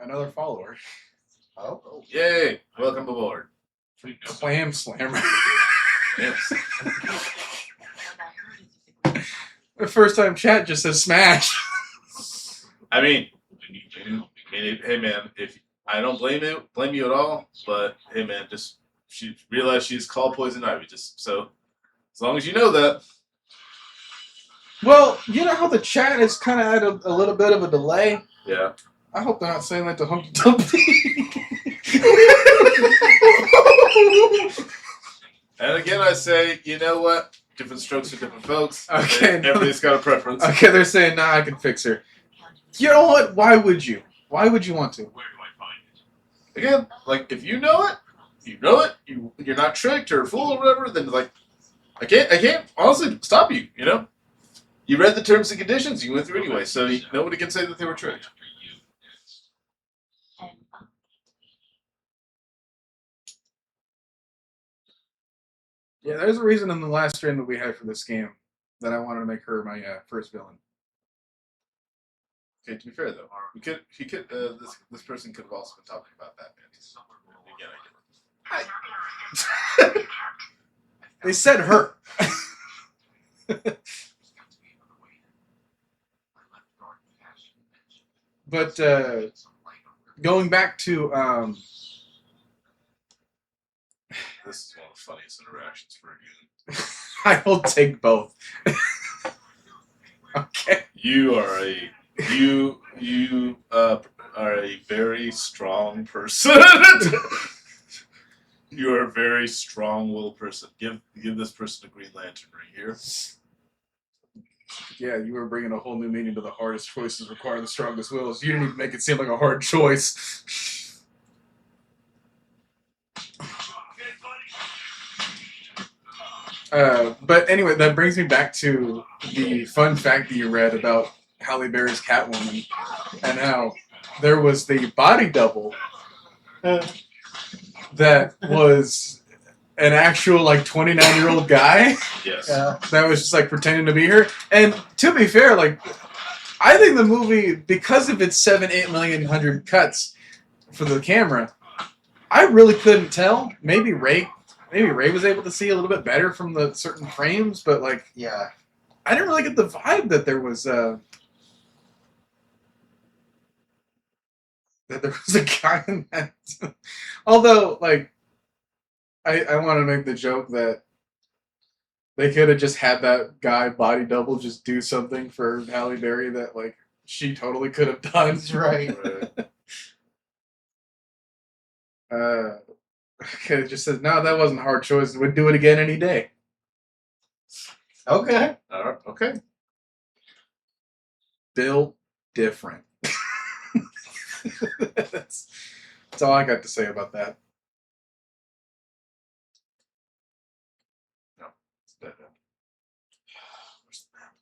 Another follower. Oh. Yay! Welcome aboard. Clam Slammer. Yes. The first time chat just says smash. I mean, hey man, if I don't blame you at all, but hey man, just she realized she's called Poison Ivy. Just so as long as you know that. Well, you know how the chat is kind of at a little bit of a delay? Yeah. I hope they're not saying that to Humpty Dumpty. And again, I say, you know what? Different strokes for different folks. Okay, Everybody's got a preference. Okay, they're saying, nah, I can fix her. You know what? Why would you? Why would you want to? Where do I find it? Again, like if you know it, you're not tricked or fooled or whatever. Then like, I can't honestly stop you. You know, you read the terms and conditions. You went through anyway, so nobody can say that they were tricked. After you next. Yeah, there's a reason in the last stream that we had for this game that I wanted to make her my first villain. Okay, to be fair though, this person could have also been talking about Batman. Again, I didn't. They said her. But going back to This is one of the funniest interactions for a game. I will take both. Okay. You are a very strong person. You are a very strong-willed person. Give this person a Green Lantern right here. Yeah, you were bringing a whole new meaning to the hardest choices require the strongest wills. You didn't even make it seem like a hard choice. But anyway, that brings me back to the fun fact that you read about Halle Berry's Catwoman and how there was the body double that was an actual like 29-year-old guy. Yes. That was just like pretending to be her. And to be fair, like I think the movie, because of its 7-8 million hundred cuts for the camera, I really couldn't tell. Maybe Ray was able to see a little bit better from the certain frames, but like Yeah. I didn't really get the vibe that there was a guy in that. Although, like, I want to make the joke that they could have just had that guy body double just do something for Halle Berry that like she totally could have done. That's right. Okay, it just says no, that wasn't a hard choice. Would do it again any day. Okay. All right. Okay. Built different. that's all I got to say about that. No, it's dead end. Where's the map?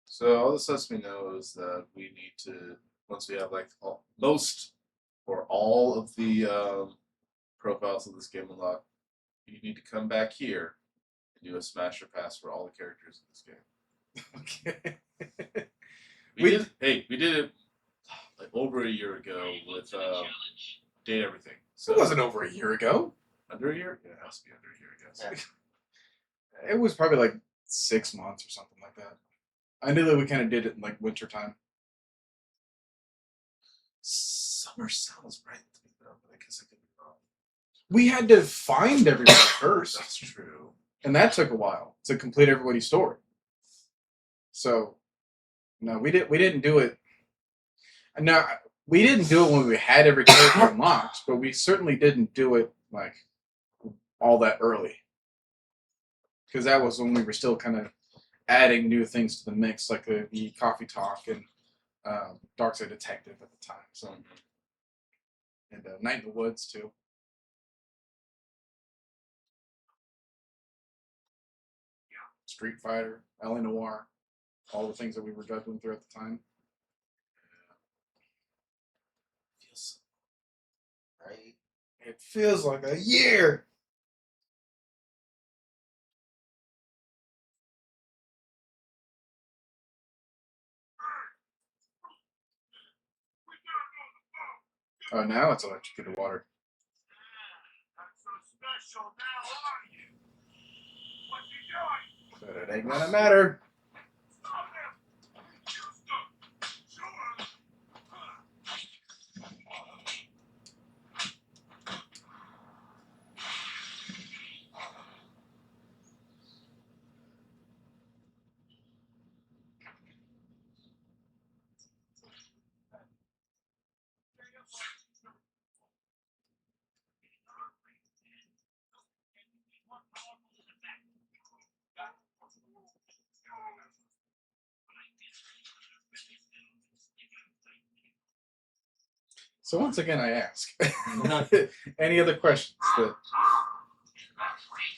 So all this lets me know is that we need to, once we have like most or all of the profiles of this game unlocked, you need to come back here and do a smash or pass for all the characters in this game. Okay. We did it like over a year ago with Date Everything. So It wasn't over a year ago. under a year? Yeah, it has to be under a year, I guess. It was probably like 6 months or something like that. I knew that we kind of did it in like winter time. Summer sounds right to me though, but I guess I could be wrong. We had to find everybody first, That's true. and that took a while to complete everybody's story. So, no, we didn't do it. No, we didn't do it when we had every character unlocked, but we certainly didn't do it like all that early, because that was when we were still kind of adding new things to the mix, like the Coffee Talk and Dark Side Detective at the time. So, and Night in the Woods too. Street Fighter, LA Noir, all the things that we were juggling through at the time. Feels right. It feels like a year. Oh, now it's electrocuted water. Not so special now, are you? What's he doing? But it ain't gonna matter. Stop him! You stop! Sure! So once again, I ask, any other questions that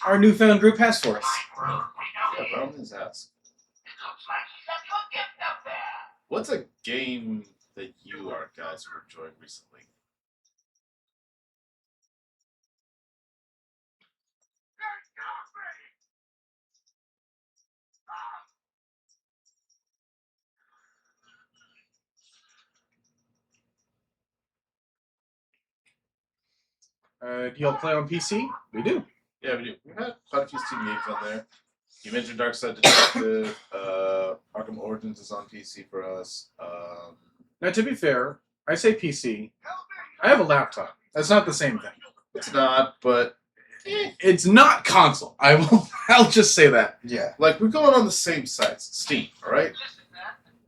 our newfound group has for us? Yeah, by all means ask. It looks like he's got your gift up there. What's a game that you guys were enjoying recently? There's coffee! Do y'all play on PC? We do. Yeah, we do. We've had quite a few Steam games on there. You mentioned Dark Side Detective. Arkham Origins is on PC for us. Now, to be fair, I say PC. I have a laptop. That's not the same thing. It's not, but It's not console. I'll just say that. Yeah. like we're going on the same sites. Steam, all right? Listen, man.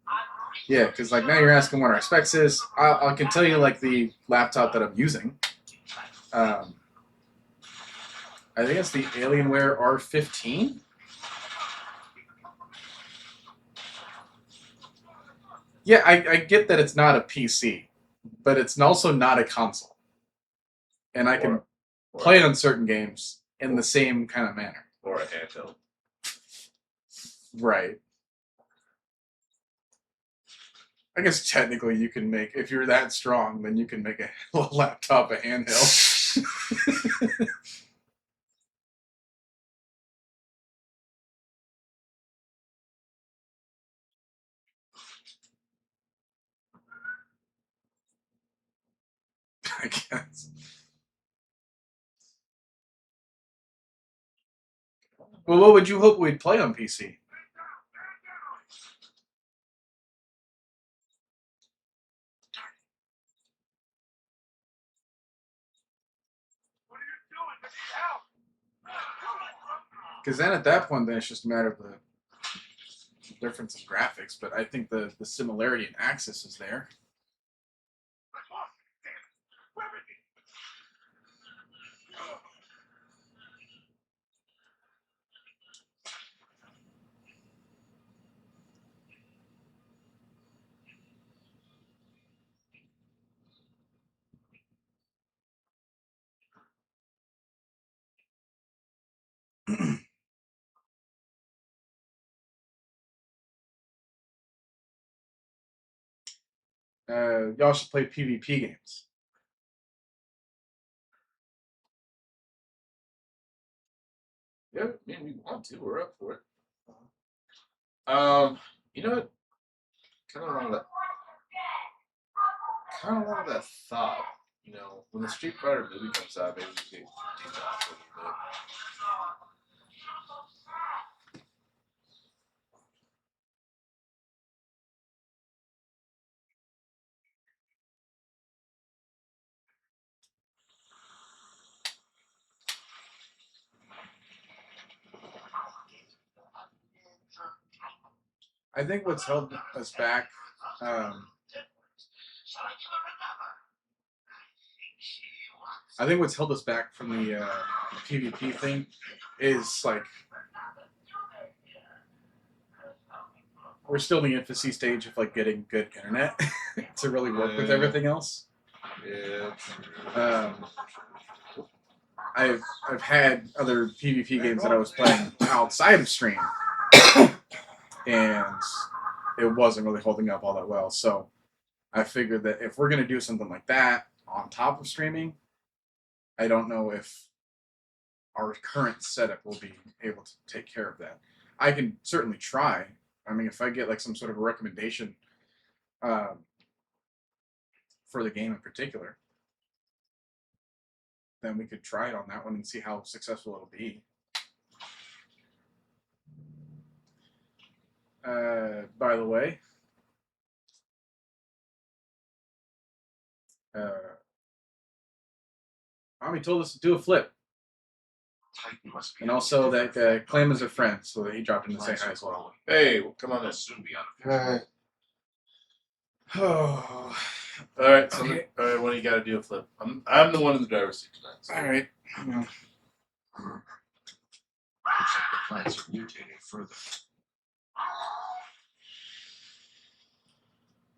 I'm Yeah, because like now you're asking what our specs is. I can tell you like the laptop that I'm using. I think it's the Alienware R15. Yeah, I get that it's not a PC, but it's also not a console. And I can play on certain games in the same kind of manner. Or a handheld. Right. I guess technically you can make, if you're that strong, then you can make a laptop a handheld. I guess. Well, what would you hope we'd play on PC? What are you doing? I need help! Because then at that point, then it's just a matter of the difference in graphics. But I think the similarity in Axis is there. I lost it, damn it! Where is he? Y'all should play PvP games. Yeah, man, we want to. We're up for it. You know what? Kind of along that thought. You know, when the Street Fighter movie comes out, maybe we could do that for a little bit. I think what's held us back, I think what's held us back from the PvP thing is like we're still in the infancy stage of like getting good internet to really work with everything else. Yeah. I've had other PvP games that I was playing outside of stream, and it wasn't really holding up all that well. So I figured that if we're gonna do something like that on top of streaming, I don't know if our current setup will be able to take care of that. I can certainly try. I mean, if I get like some sort of a recommendation for the game in particular, then we could try it on that one and see how successful it'll be. By the way, Mommy told us to do a flip, Titan must be and also that Clam is a friend, so that he dropped in to say hi as well. Hey, come on in. They'll soon be out of Alright. Oh, All right, so all right, what do you got to do a flip? I'm the one in the driver's seat tonight. So. all right. Looks like the plants are mutating further.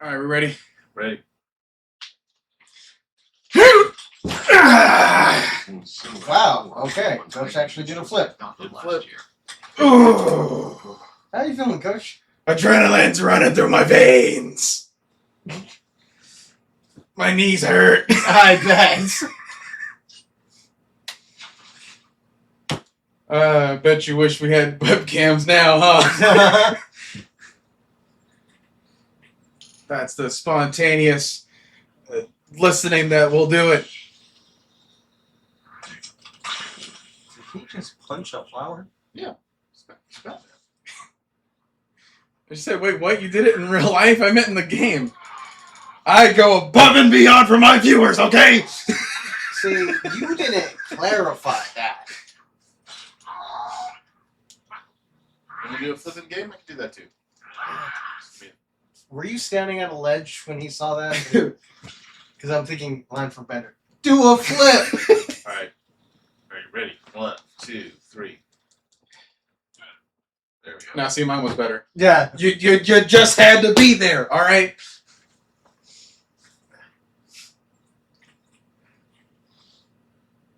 All right, we ready? Ready? Wow, okay. Coach actually did a flip. Not the Did last flip. year. Ooh, How you feeling, Coach? adrenaline's running through my veins. My knees hurt. I bet. Bet you wish we had webcams now, huh? That's the spontaneous listening that will do it. Did he just punch a flower? I just said, wait, what? You did it in real life? I meant in the game. I go above and beyond for my viewers, okay? See, you didn't clarify that. When you do a flipping game, I can do that too. Were you standing at a ledge when he saw that? Because I'm thinking line for Bender. Do a flip! All right, ready? 1, 2, 3. There we go. Now, see, mine was better. Yeah. You just had to be there, all right?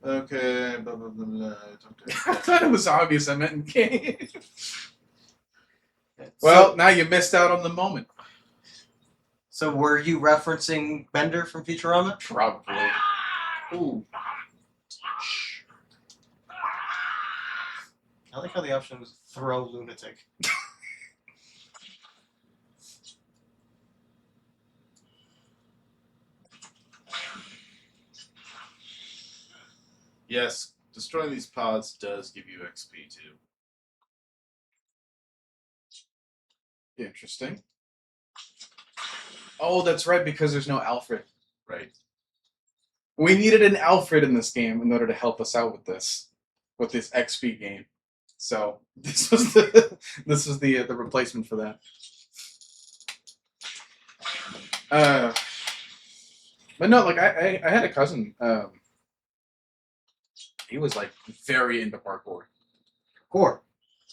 Okay. Blah, blah, blah, blah. I thought it was obvious I meant in game. Well, now you missed out on the moment. So were you referencing Bender from Futurama? Probably. Ooh. I like how the option was throw lunatic. Yes, destroying these pods does give you XP too. Interesting. Oh, that's right, because there's no Alfred. Right. We needed an Alfred in this game in order to help us out with this XP game. So this was the replacement for that. But no, like I had a cousin. He was like very into parkour, Core.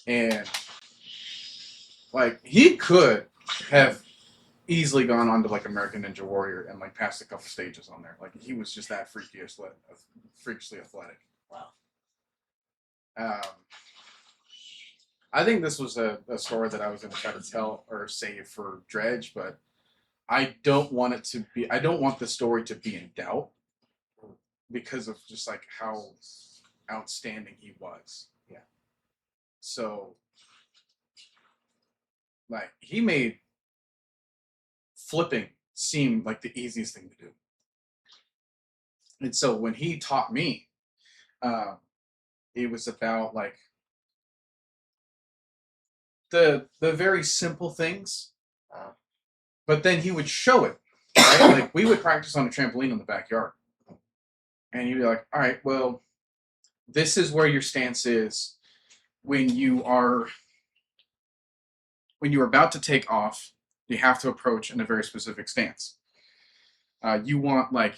and like he could have easily gone on to like American Ninja Warrior and like passed a couple stages on there. Like he was just that freakishly athletic. Wow. I think this was a story that I was going to try to tell or save for Dredge, but I don't want it to be. I don't want the story to be in doubt because of just like how outstanding he was. Yeah. So, like, he made flipping seem like the easiest thing to do. And so when he taught me, it was about like the very simple things, but then he would show it. Right? Like we would practice on a trampoline in the backyard, and he'd be like, "All right, well, this is where your stance is when you are about to take off. You have to approach in a very specific stance. You want like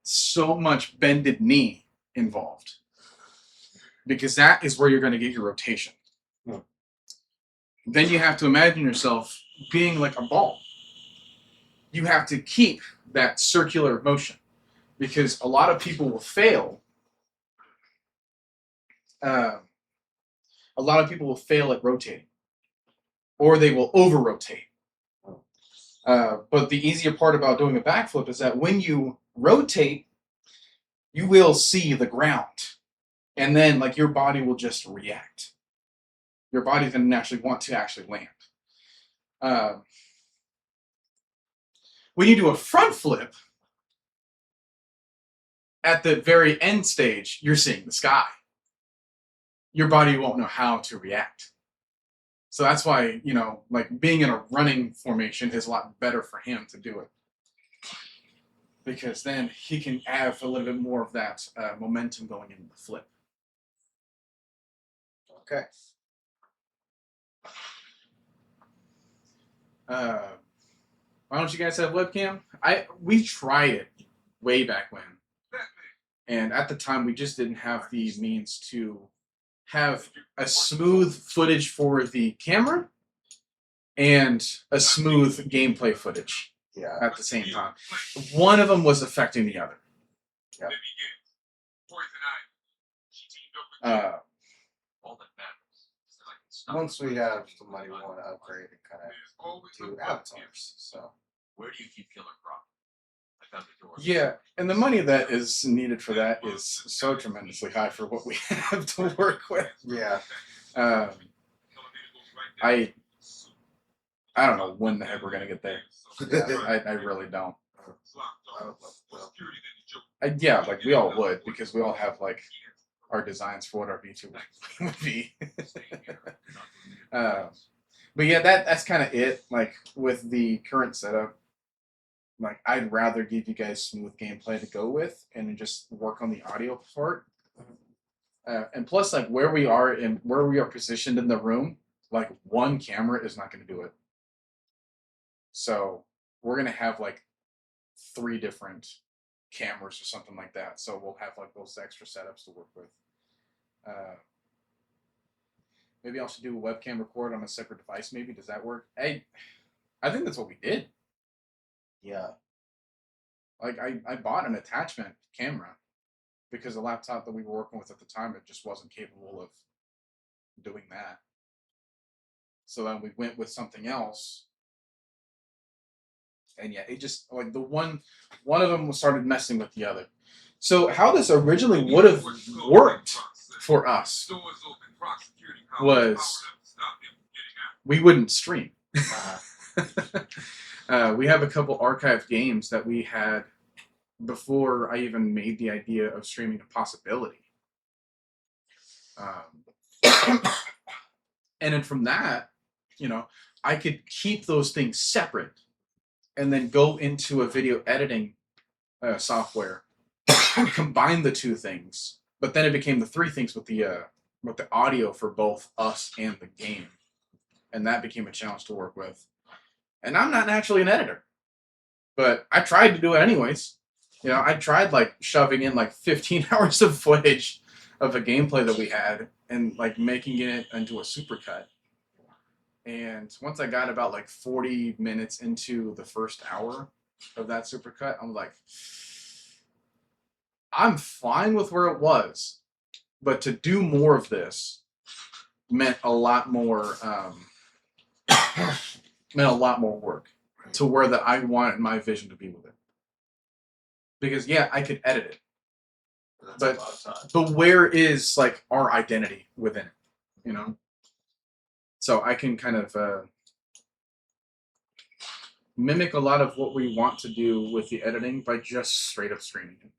so much bended knee involved because that is where you're going to get your rotation. Then you have to imagine yourself being like a ball. You have to keep that circular motion because a lot of people will fail. A lot of people will fail at rotating, or they will over rotate. But the easier part about doing a backflip is that when you rotate, you will see the ground, and then like your body will just react. Your body's going to naturally want to actually land. When you do a front flip, at the very end stage, you're seeing the sky. Your body won't know how to react. So that's why, like being in a running formation is a lot better for him to do it. Because then he can have a little bit more of that momentum going into the flip. Okay. Why don't you guys have webcam? We tried it way back when. And at the time, we just didn't have the means to have a smooth footage for the camera and a smooth gameplay footage at the same time. One of them was affecting the other. All that matters is that I can stop. Once we have the money, we want to upgrade and kind of do avatars. So Where do you keep Killer Croc? I found the door. Yeah, and the money that is needed for that is so tremendously high for what we have to work with. yeah, I don't know when the heck we're gonna get there. I really don't. Yeah, like we all would because we all have like our designs for what our V2 would be. But yeah, that's kind of it. Like with the current setup, like I'd rather give you guys smooth gameplay to go with and then just work on the audio part. And plus, like where we are positioned in the room, like one camera is not going to do it. So we're gonna have like 3 different cameras or something like that. So we'll have like those extra setups to work with. Maybe I should do a webcam record on a separate device. Maybe does that work? I think that's what we did. yeah. Like I bought an attachment camera because the laptop that we were working with at the time it just wasn't capable of doing that. So then we went with something else. And yeah, it just like the one of them started messing with the other. So how this originally would have worked for us was we wouldn't stream. We have a couple archived games that we had before I even made the idea of streaming a possibility. And then from that, I could keep those things separate and then go into a video editing software, combine the 2 things, but then it became the 3 things with the audio for both us and the game, and that became a challenge to work with. And I'm not naturally an editor, but I tried to do it anyways. I tried like shoving in like 15 hours of footage of a gameplay that we had and like making it into a supercut. And once I got about like 40 minutes into the first hour of that supercut, I'm like, I'm fine with where it was, but to do more of this meant a lot more work to where that I wanted my vision to be with it. Because yeah, I could edit it, but where is like our identity within it, So I can kind of mimic a lot of what we want to do with the editing by just straight up streaming it.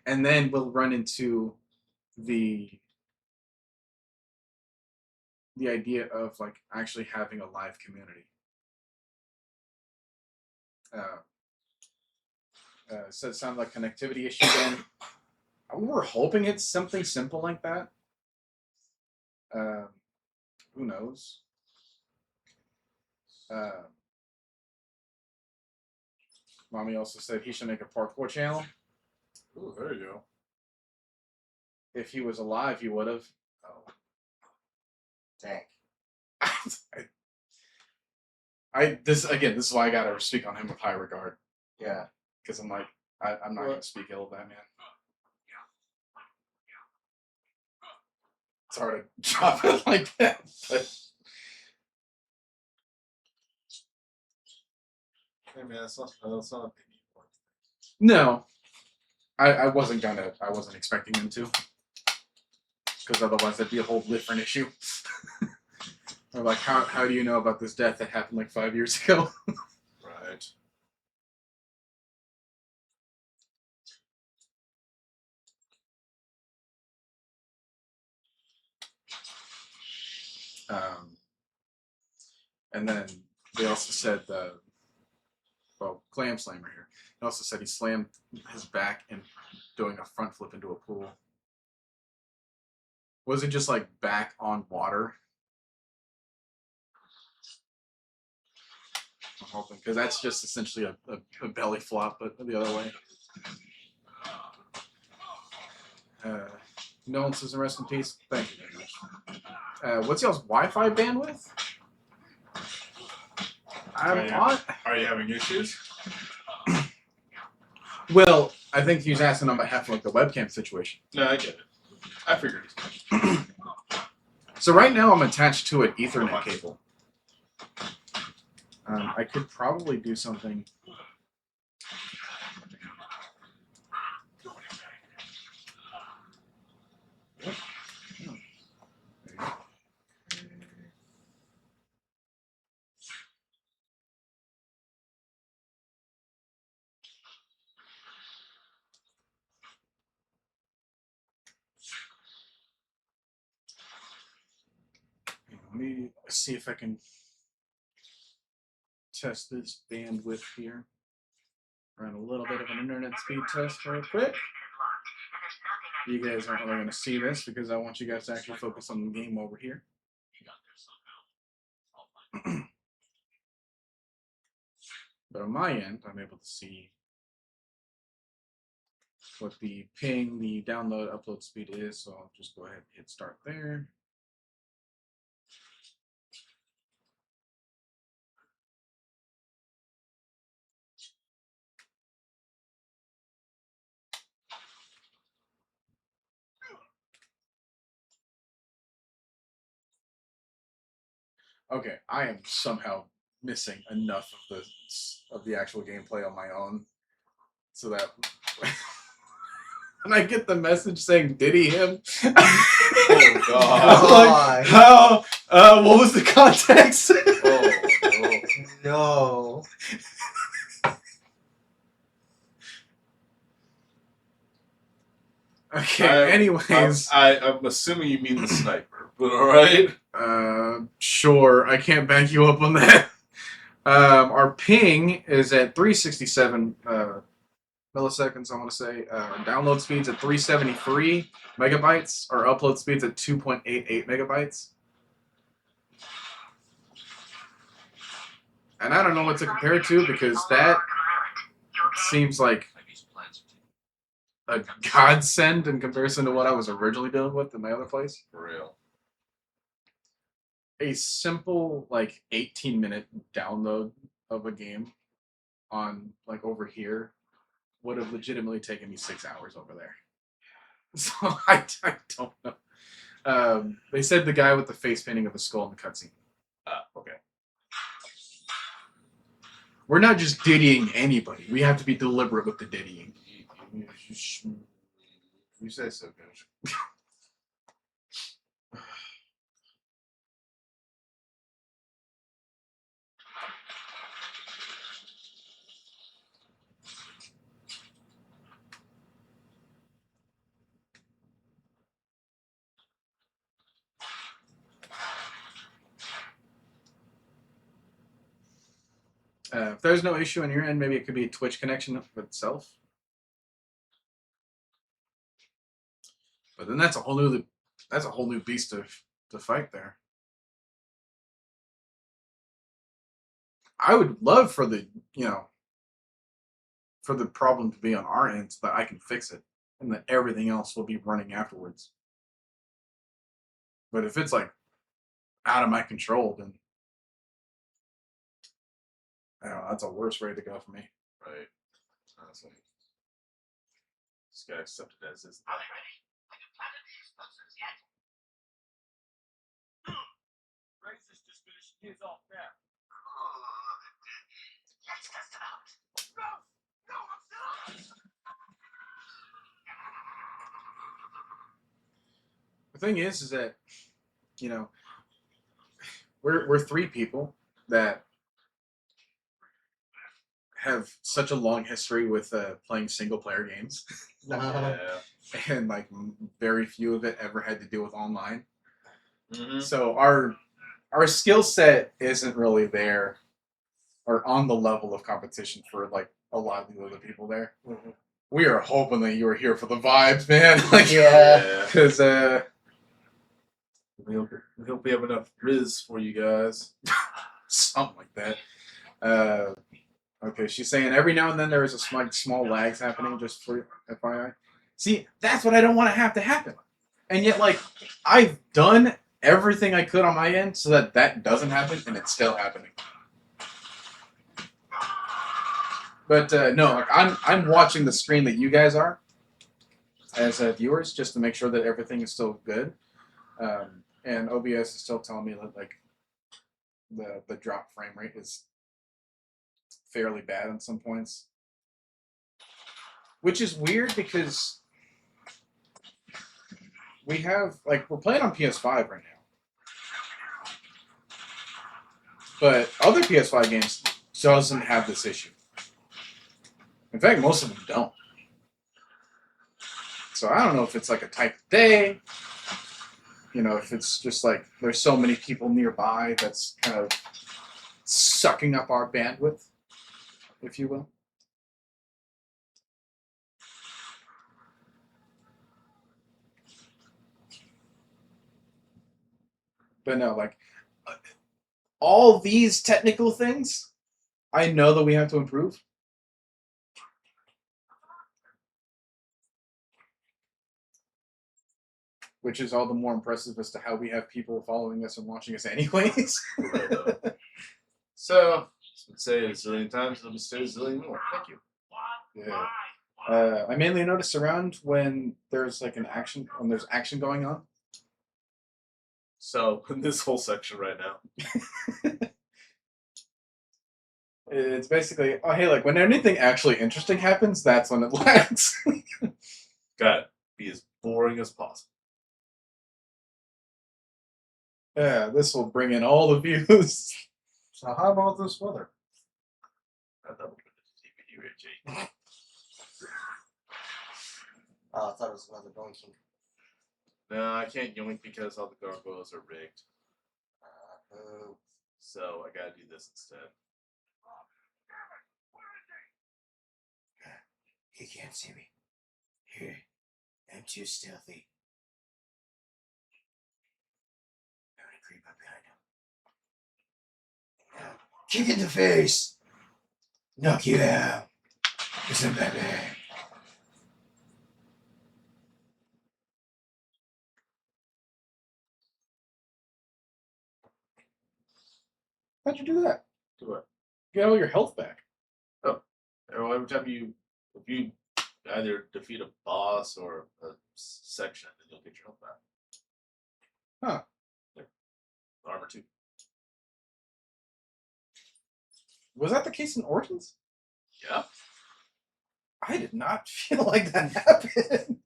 And then we'll run into the idea of like actually having a live community. So it sounds like connectivity issue again. We're hoping it's something simple like that. Who knows? Mommy also said he should make a parkour channel. Ooh, there you go. If he was alive, he would have. Oh. Dang. This is why I gotta speak on him with high regard. Yeah. Because I'm like, I'm not Well- gonna speak ill of that man. It's hard to drop it like that, but Hey man, that's not a big deal. no, I wasn't expecting him to, because otherwise that'd be a whole different issue. Or like, how do you know about this death that happened like 5 years ago? Right. And then they also said Clam Slammer here. He also said he slammed his back and doing a front flip into a pool. Was it just like back on water? I'm hoping, because that's just essentially a belly flop, but the other way. No one says rest in peace. Thank you very much. What's y'all's Wi-Fi bandwidth? Are you having issues? Well, I think he was asking on behalf of like the webcam situation. No, I get it. I figured as much. So right now I'm attached to an Ethernet cable. I could probably do something. Let me see if I can test this bandwidth here. Run a little bit of an internet speed test real quick. You guys aren't really going to see this because I want you guys to actually focus on the game over here. But on my end, I'm able to see what the ping, the download, upload speed is. So I'll just go ahead and hit start there. Okay, I am somehow missing enough of the actual gameplay on my own, so that when I get the message saying "Diddy him," Oh God! I'm like, how? What was the context? Oh no! No. Okay. Anyways, I'm assuming you mean the sniper, but all right. sure. I can't back you up on that. Our ping is at 367 milliseconds, I want to say. Download speeds at 373 megabytes. Our upload speeds at 2.88 megabytes. And I don't know what to compare it to because that seems like a godsend in comparison to what I was originally dealing with in my other place. For real. A simple, like, 18-minute download of a game on, like, over here would have legitimately taken me 6 hours over there. So I don't know. They said the guy with the face painting of the skull in the cutscene. Okay. We're not just diddying anybody. We have to be deliberate with the diddying. You say so, Coach. If there's no issue on your end, maybe it could be a Twitch connection of itself. But then that's a whole new beast to fight there. I would love for the for the problem to be on our end so that I can fix it, and that everything else will be running afterwards. But if it's like out of my control, then I don't know, that's a worse way to go for me. Right. Honestly. Just gotta accept it as is. Are they ready? I can plant any explosives yet. Razor's just finishing his off now. Good. Let's test it out. No! No, I'm not! The thing is that we're three people that have such a long history with playing single player games, Yeah. and like very few of it ever had to deal with online. Mm-hmm. So our skill set isn't really there or on the level of competition for like a lot of the other people there. Mm-hmm. We are hoping that you were here for the vibes, man. Like, Yeah. because We hope we have enough Riz for you guys. something like that. Okay, she's saying every now and then there is a small lags happening, just for FYI. See, that's what I don't want to happen. And yet, like, I've done everything I could on my end so that that doesn't happen, and it's still happening. But no, like, I'm watching the screen that you guys are as viewers, just to make sure that everything is still good. And OBS is still telling me that like the drop frame rate is fairly bad on some points, which is weird because we're playing on PS5 right now, but other PS5 games doesn't have this issue. In fact, most of them don't. So I don't know if it's like a type of day, if it's just like there's so many people nearby that's kind of sucking up our bandwidth, if you will. But no, like, all these technical things, I know that we have to improve. Which is all the more impressive as to how we have people following us and watching us anyways. So, as I would say a zillion times, it'll be say a zillion more. Thank you. Yeah. I mainly notice around when there's like when there's action going on. So, in this whole section right now. It's basically, oh hey, like when anything actually interesting happens, that's when it lags. Gotta be as boring as possible. Yeah, this will bring in all the views. So, how about this weather? I thought we were going to DVD, Oh, I thought it was another donkey. No, I can't yoink because all the gargoyles are rigged. Oh. So, I gotta do this instead. He can't see me. Here, I'm too stealthy. I'm gonna creep up behind him. Kick in the face! Knock you out! Listen, baby. How'd you do that? Do what? Get all your health back. Every time if you either defeat a boss or a section, then you'll get your health back. Huh. Like, armor 2. Was that the case in Origins? Yeah. I did not feel like that happened.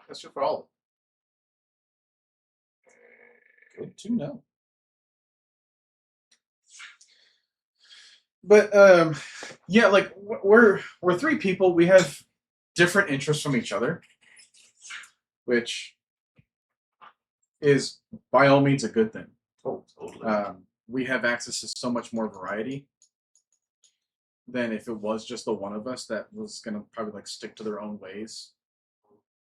That's true for all of them. Good to know. But yeah, like we're three people. We have different interests from each other, which is by all means a good thing. Oh, totally. We have access to so much more variety than if it was just the one of us that was gonna probably like stick to their own ways.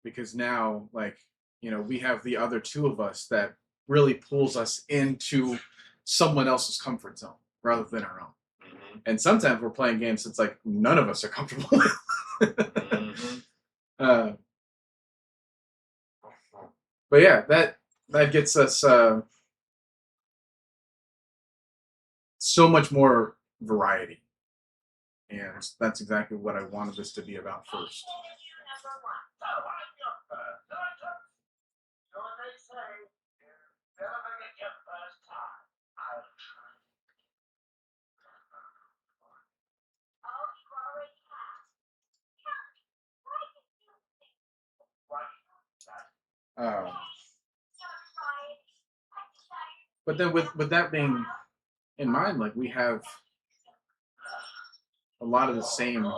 Because now, like, we have the other two of us that really pulls us into someone else's comfort zone rather than our own. And sometimes we're playing games that's like none of us are comfortable with. uh, but yeah, that gets us so much more variety, and that's exactly what I wanted this to be about first. Um, but then with that being in mind, like we have a lot of the same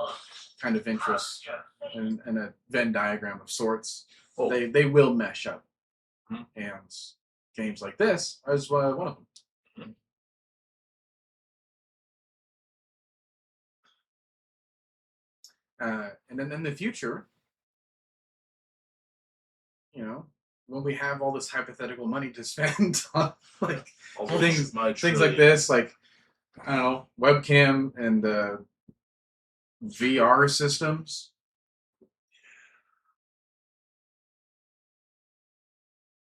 kind of interests and a Venn diagram of sorts. Oh. They will mesh up, Mhm. and games like this is one of them. And then in the future, you know, when we have all this hypothetical money to spend on like things like this, like I don't know, webcam and VR systems.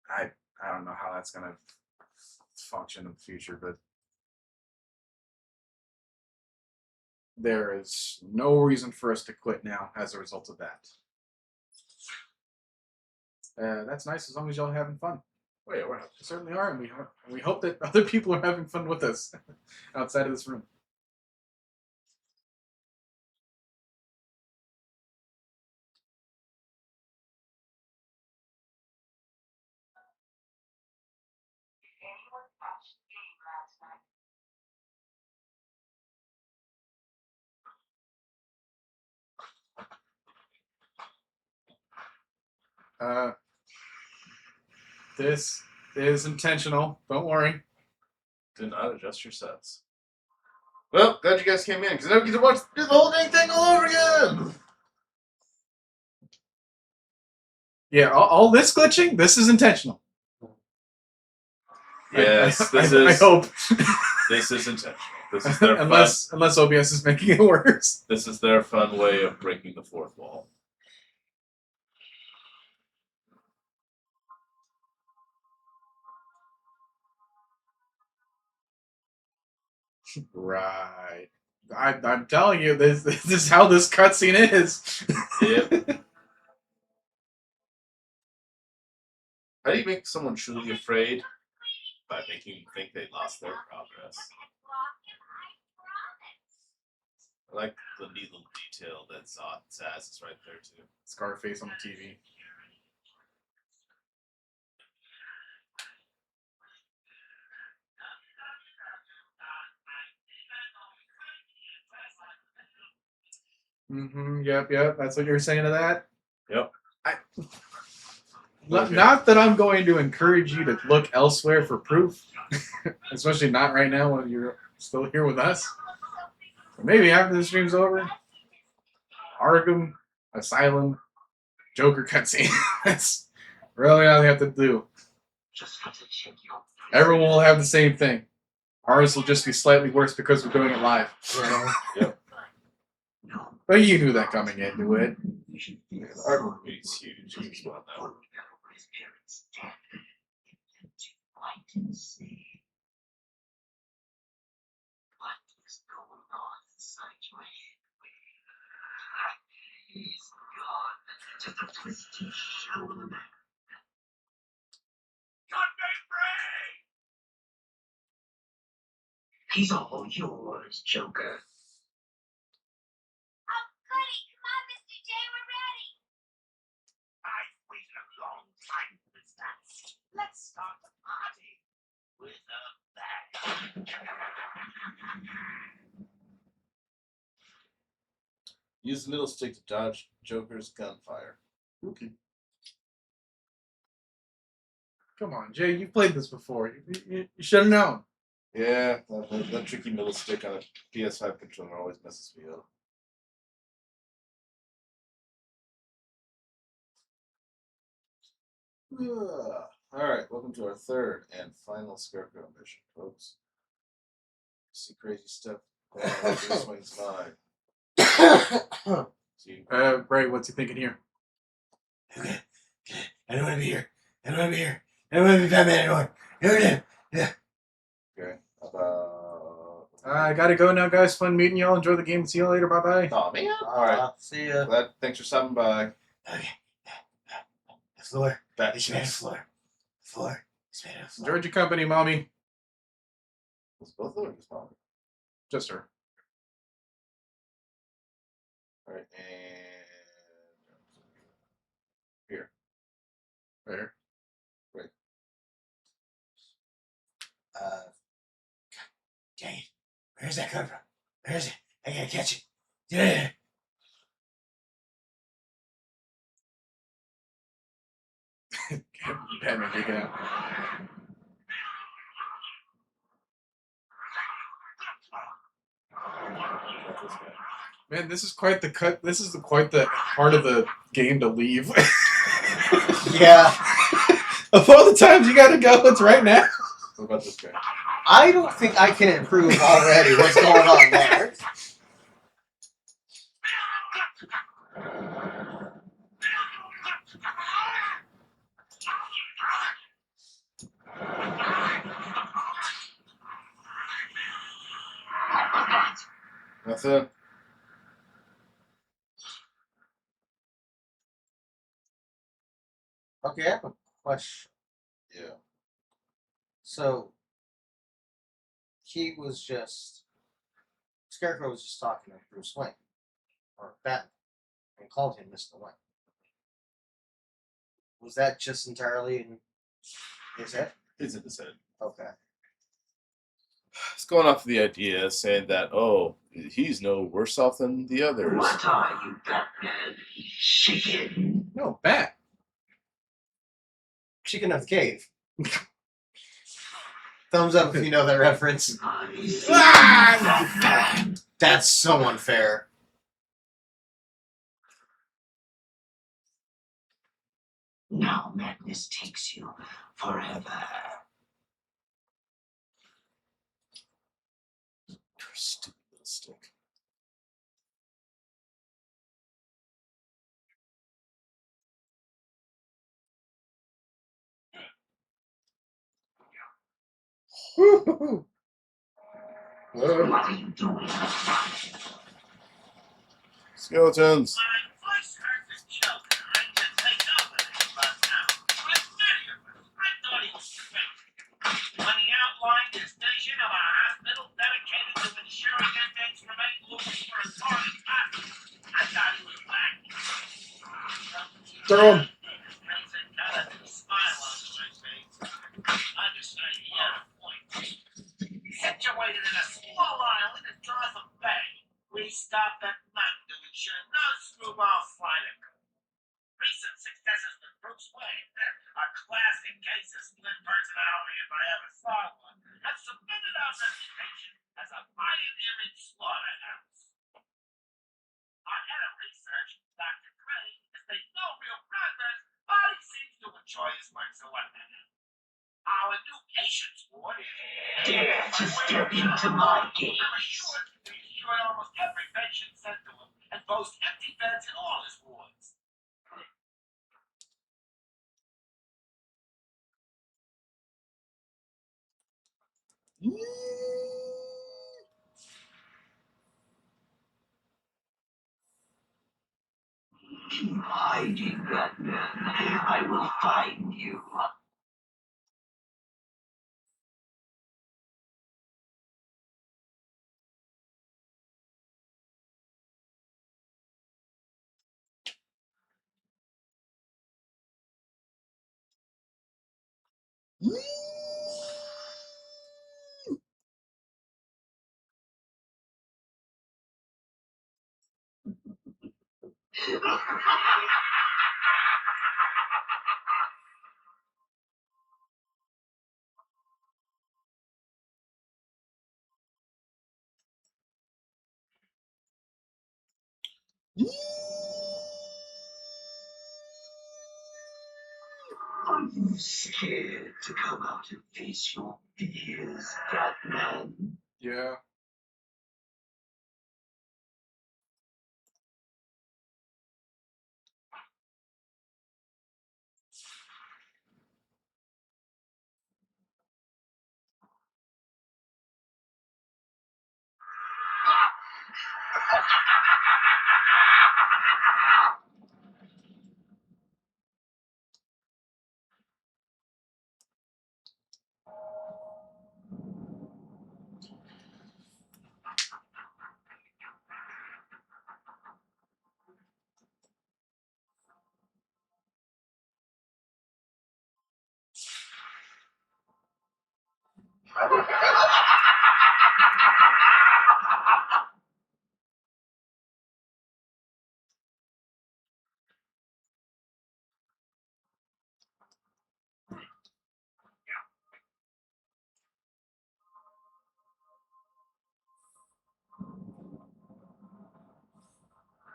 I don't know how that's gonna function in the future, but there is no reason for us to quit now as a result of that. That's nice as long as y'all are having fun. Oh yeah, we're We certainly are, and we hope that other people are having fun with us outside of this room. Uh, this is intentional. Don't worry. Do not adjust your sets. Well, glad you guys came in, because now we get to watch do the whole dang thing all over again! Yeah, all this glitching, this is intentional. Yes, I hope. This is intentional. This is their unless OBS is making it worse. This is their fun way of breaking the fourth wall. Right. I'm telling you, this is how this cutscene is. Yep. How do you make someone truly afraid? By making them think they lost their progress. I like the neat little detail that Zaz is right there too. Scarface on the TV. Yep. That's what you're saying to that? Yep. Not that I'm going to encourage you to look elsewhere for proof, especially not right now when you're still here with us. But maybe after the stream's over, Arkham, Asylum, Joker cutscene. That's really all they have to do. Everyone will have the same thing. Ours will just be slightly worse because we're doing it live. Yep. But you knew that coming into it. Yeah, the art movie is huge as well now. He's all yours, Joker. Oh, goody! Come on, Mr. J, we're ready! I've waited a long time for this dance. Let's start the party with a bang. Use the middle stick to dodge Joker's gunfire. Okay. Come on, Jay, you've played this before. You should have known. Yeah, that tricky middle stick on a PS5 controller always messes me up. Alright, welcome to our third and final Scarecrow mission, folks. See crazy stuff This one's mine. See? Ray, what's he thinking here? Okay. I don't want to be here. I don't want to be here. I don't want to be Batman anymore. Okay. About. I gotta go now, guys. Fun meeting y'all. Enjoy the game. See you later. Bye bye. Oh man. All right. See ya. Glad. Thanks for stopping by. Okay. The floor. Back It's made of floor. The floor. It's made of floor. Enjoyed your company, mommy. Was both of them just mom? Just her. All right. And here. Right here. Dang it. Where's that come from? Where is it? I gotta catch it. Yeah. Batman freaking out. That's this guy. Man, this is quite the cut. This is quite the part of the game to leave. Yeah. Of all the times you gotta go, it's right now. What about this guy? I don't think I can improve already what's going on there. Nothing. Okay, I have a question. Yeah. So, Scarecrow was just talking to Bruce Wayne, or Batman, and called him Mr. Wayne. Was that just entirely in his head? It's in his head. Okay. It's going off the idea saying that, oh, he's no worse off than the others. What are you, Batman? Chicken? No, Bat. Chicken of the Cave. Thumbs up if you know that reference. That's so unfair. Now madness takes you forever. Stupid little stick. What are you doing? Skeletons. When I first heard the joke, I didn't take over this bus now. I met him. I thought he was fake. When he outlined his vision of a hospital dedicated to ensuring inmates remain loose for a target pattern, I thought he was wacky. Throw him. Makes it kind of smile on my face. I decided he had a point. Situated in a small island in Gotham Bay, we stopped at none to ensure no screwball flight occurred. Recent successes with Bruce Wayne, a classic case of split personality if I ever saw one, have cemented our reputation as a pioneering slaughterhouse. Our head of research, Dr. Craig, has made no real progress, but he seems to enjoy his work so what the hell. Our new patients ward dare to step into my gaze. I'm assured they enjoy almost every patient sent to him and boast empty beds in all his wards. Keep hiding, Batman. I will find you. Are you scared to come out and face your fears, Batman? Yeah.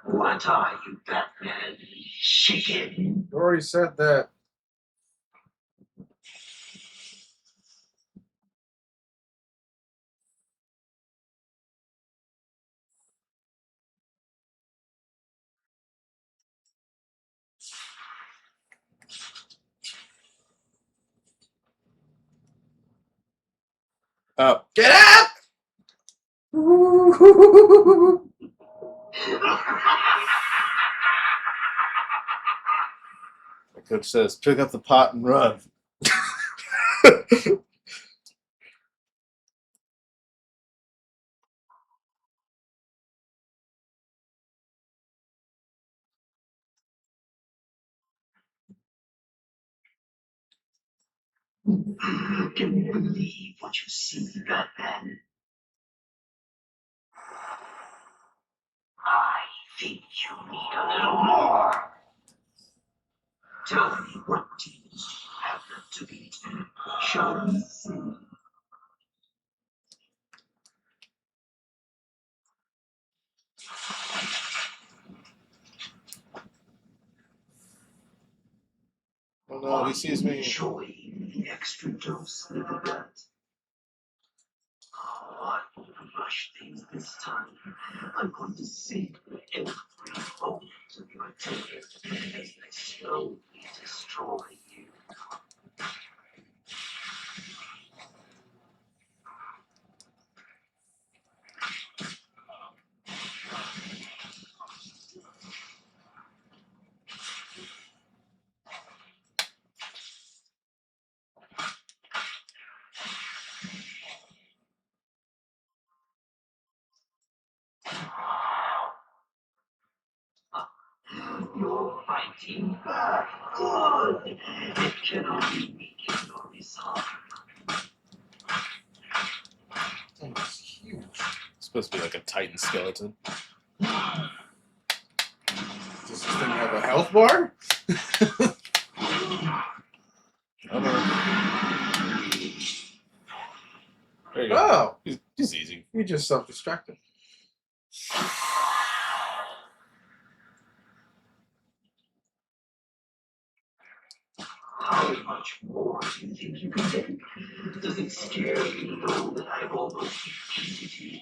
What are you, Batman? Chicken? You already said that. Oh, get up! My coach says, pick up the pot and run. Can you believe what you see, Batman? I think you need a little more. Tell me, what do you have left to beat? Show me. Oh no, he sees me. Enjoy the extra dose of the blood. Oh, I won't rush things this time. I'm going to save every moment of your day as I slowly destroy you. You're fighting back. Good. It can only weaken your resolve. Thing is huge. It's supposed to be like a Titan skeleton. Does this thing have a health bar? There you go. Oh, He's easy. you just self-destructed. How much more do you think you can take? Does it scare you to know that I've almost defeated you?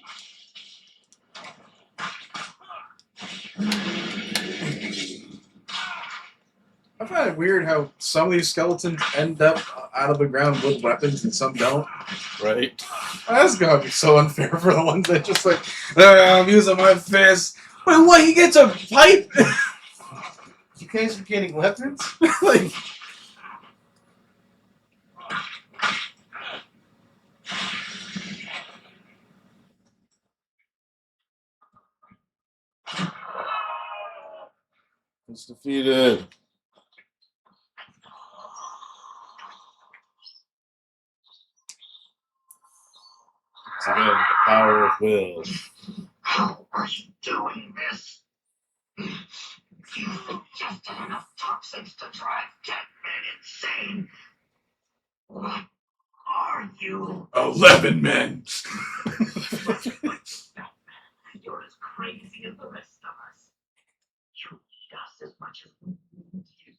I find it weird how some of these skeletons end up out of the ground with weapons and some don't. Right? That's gotta be so unfair for the ones that just like, I'm using my fist. Wait, what? He gets a pipe? You guys are getting weapons? Like, It's defeated. Once again, the power of will. How are you doing this? You've ingested enough toxins to drive dead men insane. What are you? 11 men. You're as crazy as the rest of us. You need us as much as we need you.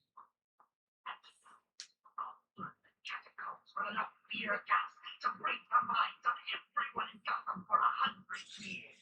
I'll burn the catacombs with enough fear gas to break the minds of everyone in Gotham for 100 years.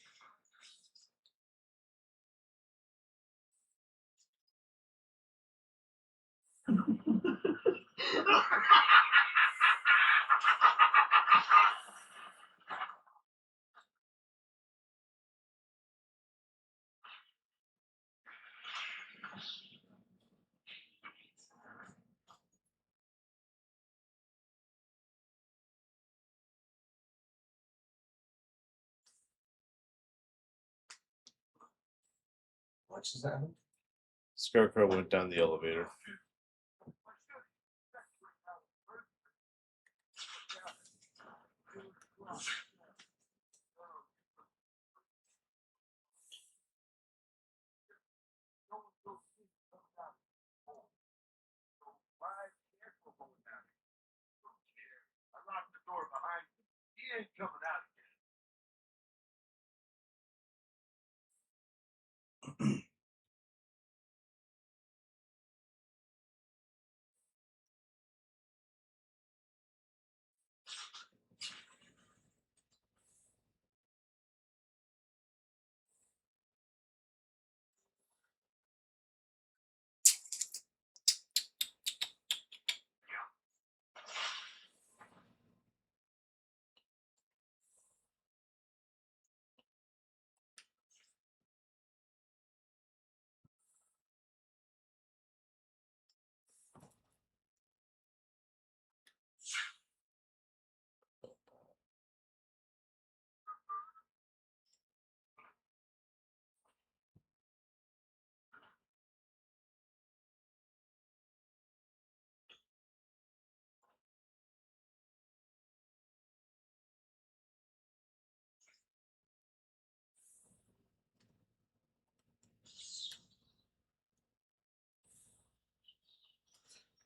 What just happened? Scarecrow went down the elevator. I locked the door behind him. He ain't coming out again.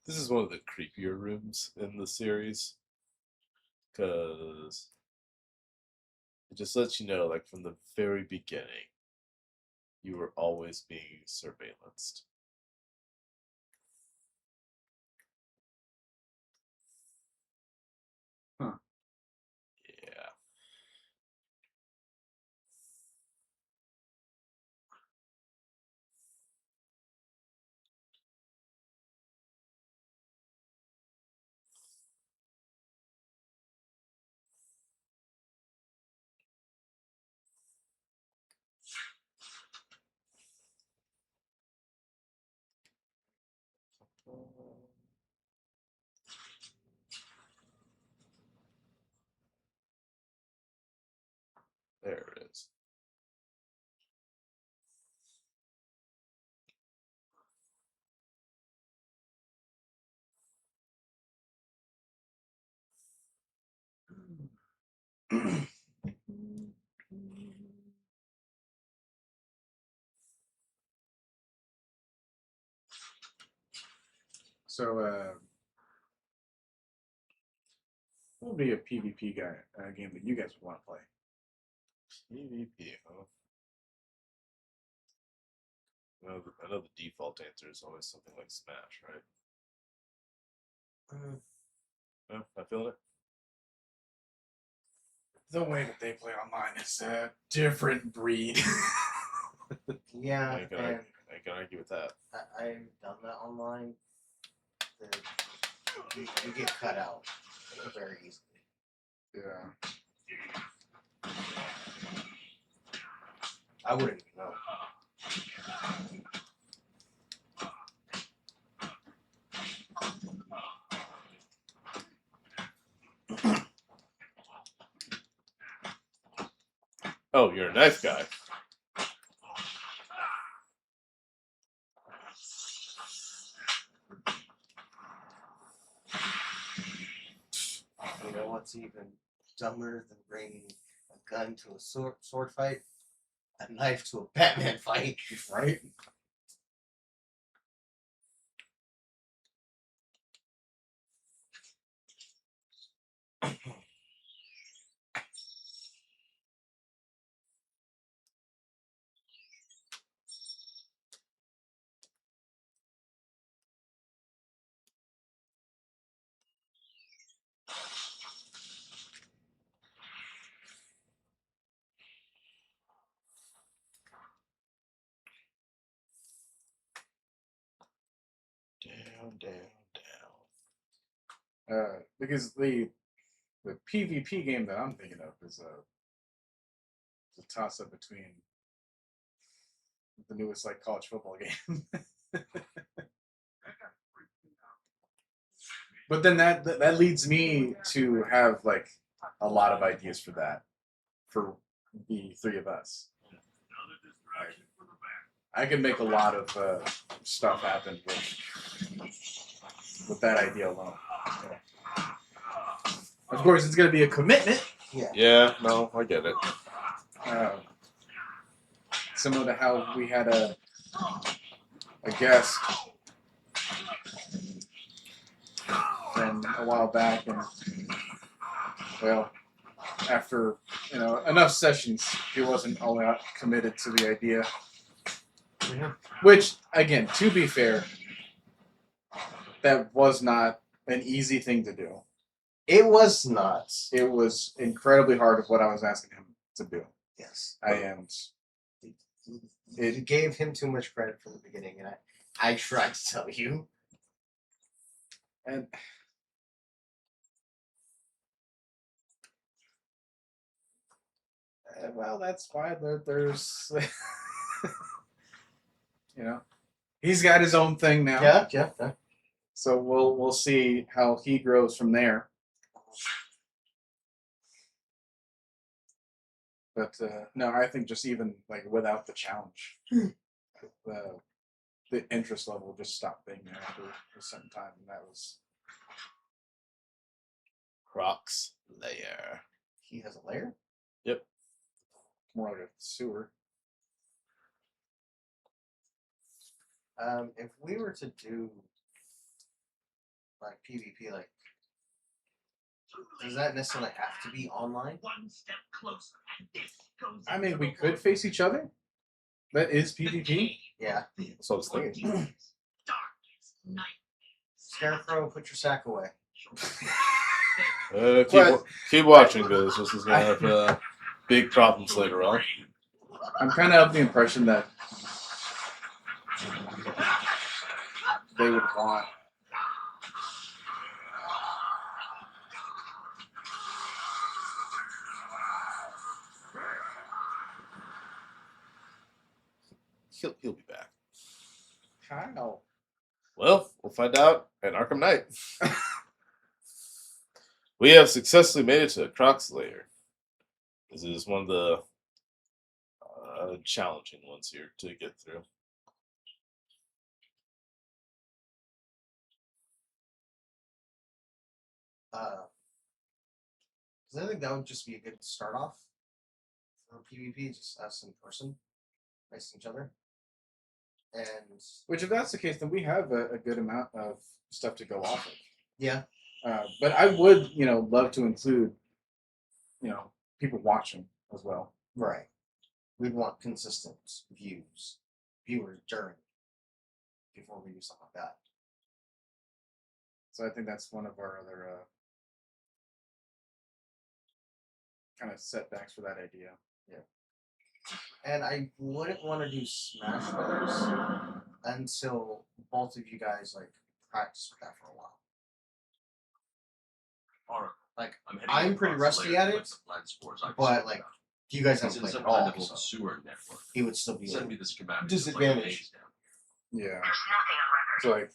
This is one of the creepier rooms in the series because it just lets you know, like from the very beginning, you were always being surveillanced. Huh. Yeah. There it is. So, what would be a PvP game that you guys would want to play? PvP, huh? I know the default answer is always something like Smash, right? Yeah, I feel it. The way that they play online is a different breed. Yeah, I can and argue with that. I've done that online. You get cut out very easily. Yeah. I wouldn't even know. Oh, you're a knife guy. You know what's even dumber than bringing a gun to a sword fight? A knife to a Batman fight. Right? Down. Because the PvP game that I'm thinking of is a toss up between the newest like college football game. But then that leads me to have like a lot of ideas for the three of us. Another distraction for the back. I can make a lot of stuff happen with that idea alone. Of course, it's going to be a commitment. Yeah, no, I get it. Similar to how we had a guest from a while back, and well, after enough sessions, he wasn't all out committed to the idea. Yeah. Which, again, to be fair, that was not an easy thing to do. It was not. It was incredibly hard of what I was asking him to do. Yes. You gave him too much credit from the beginning, and I tried to tell you. And well, that's why there's he's got his own thing now. Yeah. So we'll see how he grows from there. But no, I think just even like without the challenge, the interest level just stopped being there after a certain time, and that was Croc's lair. He has a lair? Yep. more like a sewer. If we were to do like PvP, like, does that necessarily have to be online? One step closer, and this goes I mean, into we the could world. face each other. That is The PvP. cave Yeah. That's what I was thinking. Darkness, night. Scarecrow, put your sack away. Keep watching, because this is going to have big problems later on. I'm kind of of the impression that they would want He'll be back. Kyle. Well, we'll find out at Arkham Knight. We have successfully made it to Croc's lair. This is one of the challenging ones here to get through. Because I think that would just be a good start off for PvP, just us in person, facing each other. And Which, if that's the case, then we have a good amount of stuff to go off of. yeah, But I would, love to include, people watching as well. right. We'd want consistent viewers during, before we do something like that. So I think that's one of our other kind of setbacks for that idea. And I wouldn't want to do Smash Brothers until both of you guys like practice with that for a while. Alright, Like, heading I'm across pretty the rusty layer at to it, the plant spores I but spoke like about. you guys It's haven't in played some at kind all, of old so sewer network. he would still be Send me the schematic. Disadvantage. Yeah. There's nothing on record. So like,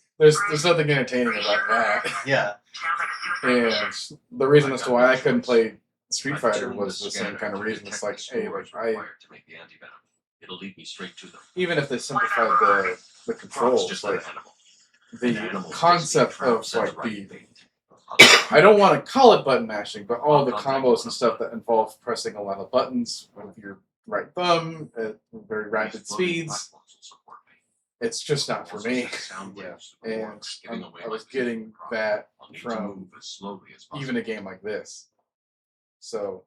there's nothing entertaining about that. yeah. Sounds like a suicide And the reason as to why I couldn't play Street Fighter was the same kind of reason. It's like, hey, like to make the antivenom. It'll lead me straight to them. even if they simplified the controls, Just like an animal. the An animal concept just being of trapped, like sends the right bait. I don't want to call it button mashing, but all the combos and stuff that involve pressing a lot of buttons with your right thumb at very rapid speeds, it's just not for me. And I was getting that from even a game like this. So,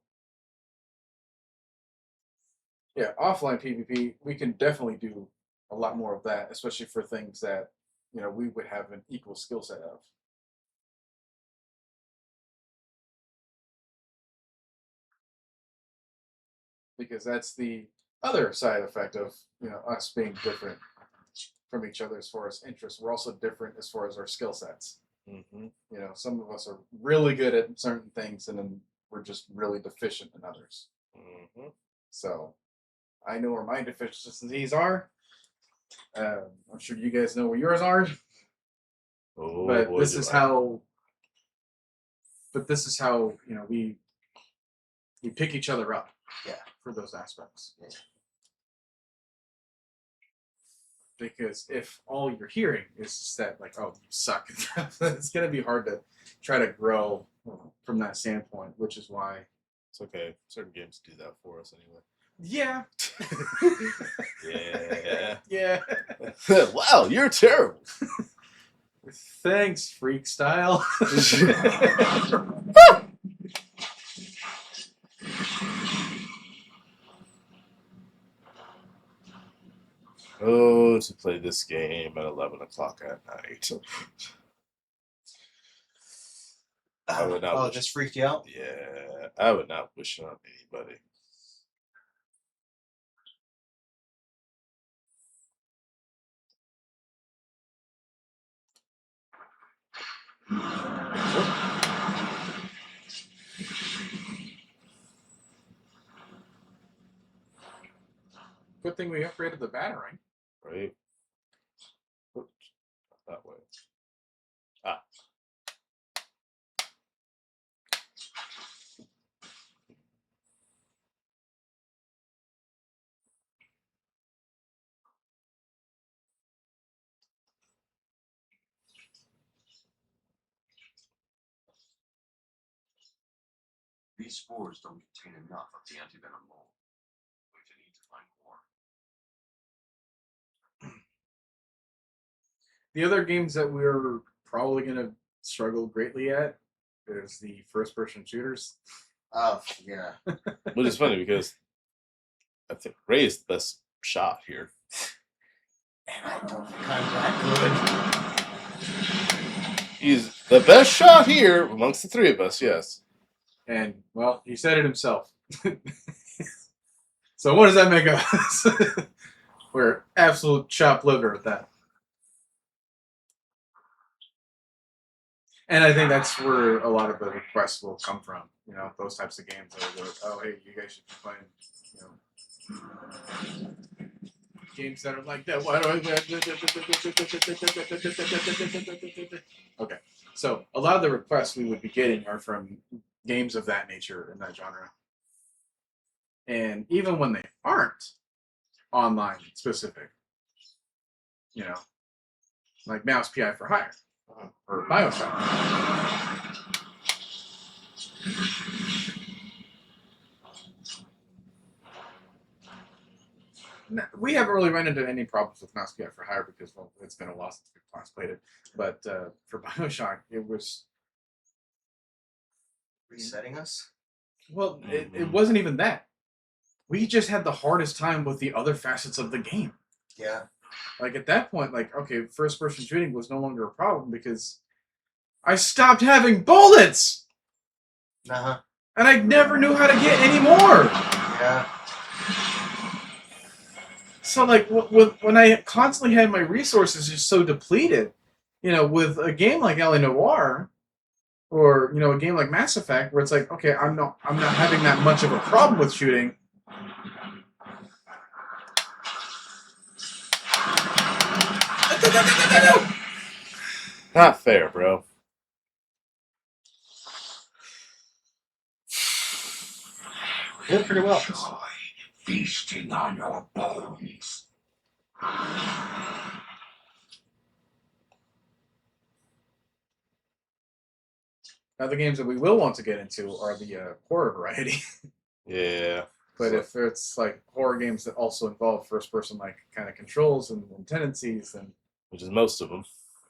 yeah, offline PvP, we can definitely do a lot more of that, especially for things that, we would have an equal skill set of. Because that's the other side effect of us being different from each other as far as interests. We're also different as far as our skill sets. Mm-hmm. Some of us are really good at certain things, and then we're just really deficient in others. Mm-hmm. So I know where my deficiencies are. I'm sure you guys know where yours are. Oh, But boy, this do is I. how. But this is how we pick each other up. Yeah. For those aspects. Yeah. Because if all you're hearing is just that, like, oh, you suck, it's going to be hard to try to grow from that standpoint, which is why. It's okay. Certain games do that for us anyway. Yeah. Yeah. Yeah. Wow, you're terrible. Thanks, freak style. Oh, to play this game at 11 o'clock at night. I would not wish. This freaked you out? Yeah, I would not wish it on anybody. Good thing we upgraded the battering. Right? Oops, not that way. Ah. These spores don't contain enough of the antivenom mold. We need to find more. The other games that we're probably going to struggle greatly at is the first-person shooters. Oh, yeah. Which is funny because I think Ray is the best shot here. And I don't think I'm that good. He's the best shot here amongst the three of us, yes. And, well, he said it himself. So what does that make of us? We're absolute chopped liver at that. And I think that's where a lot of the requests will come from. You know, those types of games that are like, oh, hey, you guys should be playing, you know, games that are like that. Why do I... Okay. So a lot of the requests we would be getting are from games of that nature in that genre. And even when they aren't online specific, you know, like Mouse PI for Hire or Bioshock. We haven't really run into any problems with Mouse PI for Hire because, well, it's been a while since we've last played it. But for Bioshock, it was... Resetting us? Well, it wasn't even that. We just had the hardest time with the other facets of the game. Yeah. Like, at that point, like, okay, first-person shooting was no longer a problem because I stopped having bullets! Uh-huh. And I never knew how to get any more! Yeah. So, like, when I constantly had my resources just so depleted, you know, with a game like L.A. Noire, or, you know, a game like Mass Effect, where it's like, okay, I'm not having that much of a problem with shooting. Not fair, bro. Did pretty well. Enjoy feasting on your bones. Now, the games that we will want to get into are the horror variety. Yeah. But if it's like horror games that also involve first-person like kind of controls and tendencies, then Which is most of them.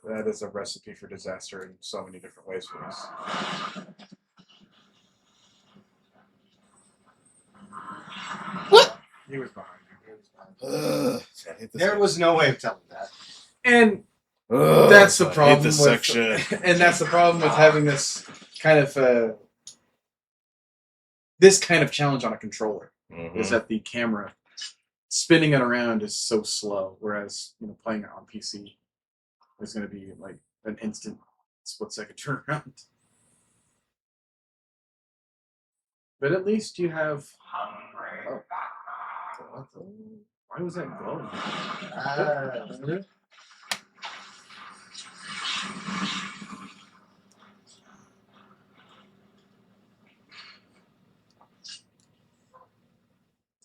that is a recipe for disaster in so many different ways for us. What? He was behind you. I hate this There game. was no way of telling that. And Ugh, that's the I problem hate this with, section. and that's the problem with having this kind of challenge on a controller. Is that the camera spinning it around is so slow, whereas, you know, playing it on PC is going to be like an instant split-second turnaround. But at least you have... Oh. Why was that glowing?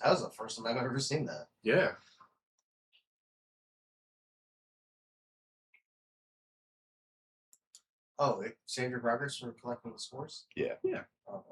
That was the first time I've ever seen that. Yeah. Oh, it saved your progress from collecting the scores? Yeah. Yeah. Oh.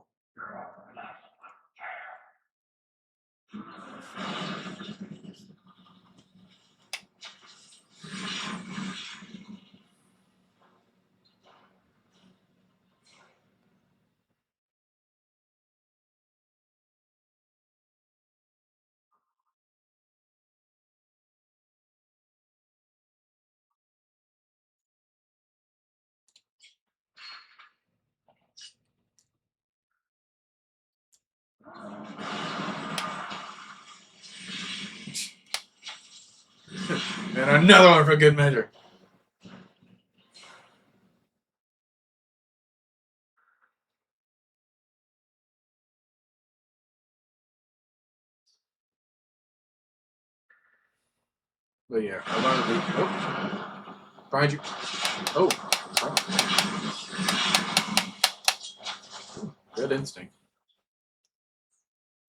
And another one for good measure. But yeah, a lot of the. Oh, behind you. Oh. Good instinct.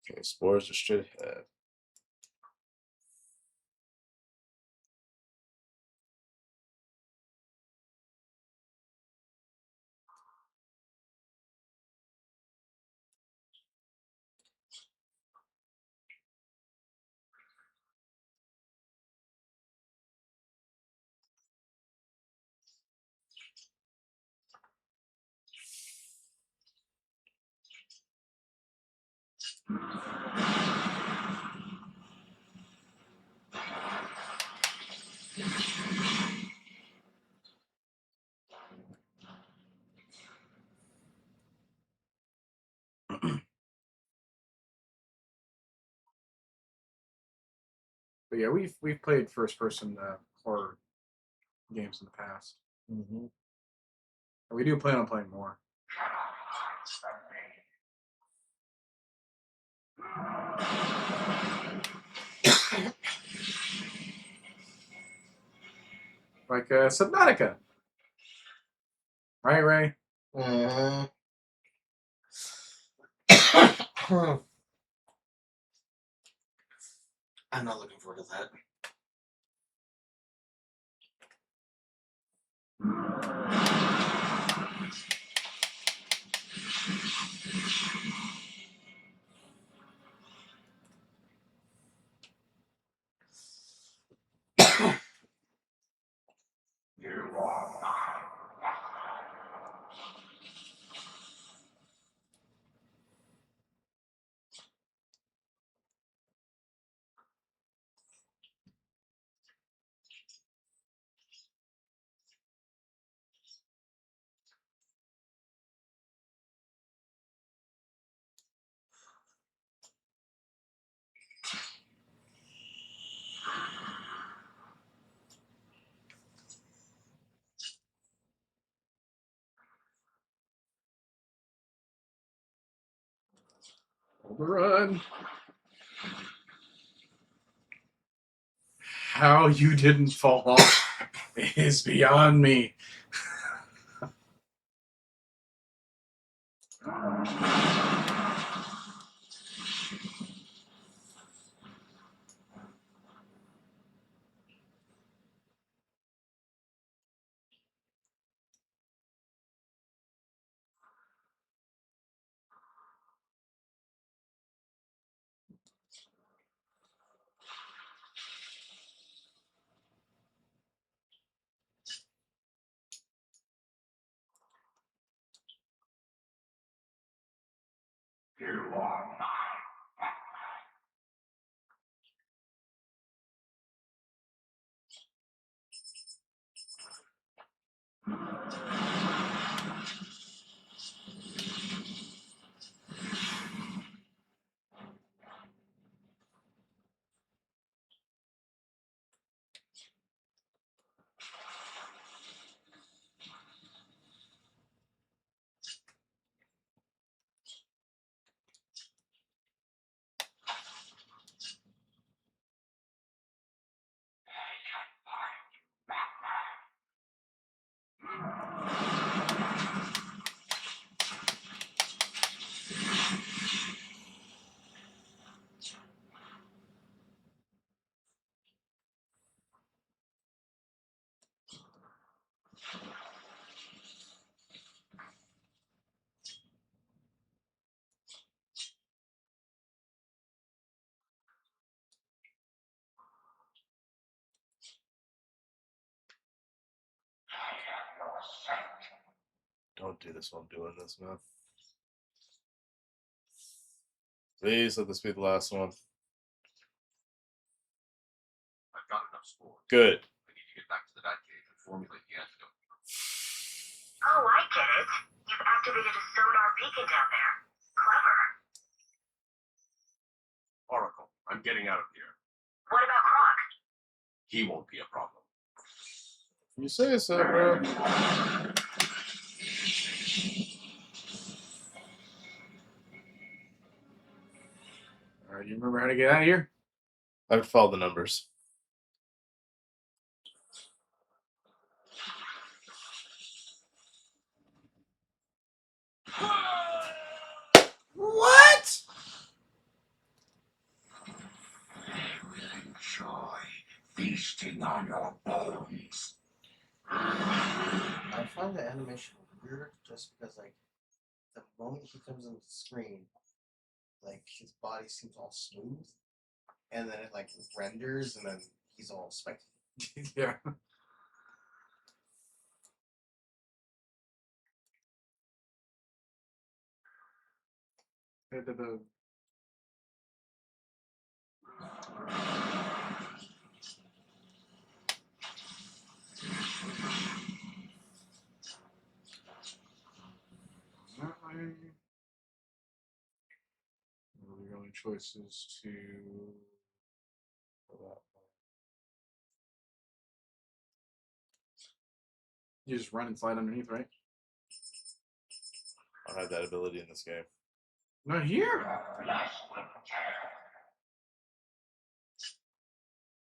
Okay, spores are straight ahead. But yeah, we've played first person horror games in the past. Mm-hmm. And we do plan on playing more. Like Subnautica. Right, Ray? Mhm. I'm not looking forward to that. Overrun. How you didn't fall off is beyond me. Don't do this while I'm doing this, man. Please let this be the last one. I've got enough spores. Good. I need to get back to the Batcave and formulate the antidote. Oh, I get it. You've activated a sonar beacon down there. Clever. Oracle, I'm getting out of here. What about Croc? He won't be a problem. You say so, bro. All right, you remember how to get out of here? I have to follow the numbers. What? Enjoy feasting on your bones. I find the animation weird just because, like, the moment he comes on the screen, like, his body seems all smooth, and then it, like, renders, and then he's all spectacular. Yeah. The the only choice is to you just run and slide underneath, right? I don't have that ability in this game. Not here.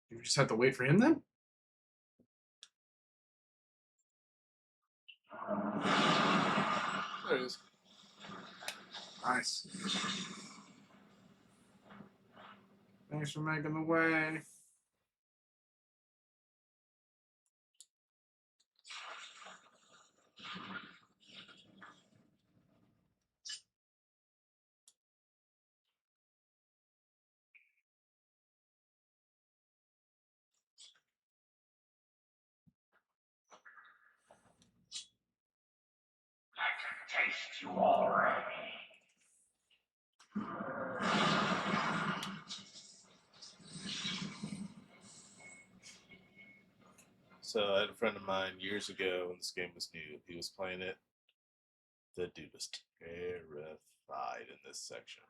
You just have to wait for him then. There it is. Nice. Thanks for making the way. I can taste you already. So I had a friend of mine years ago when this game was new. He was playing it. The dude was terrified in this section.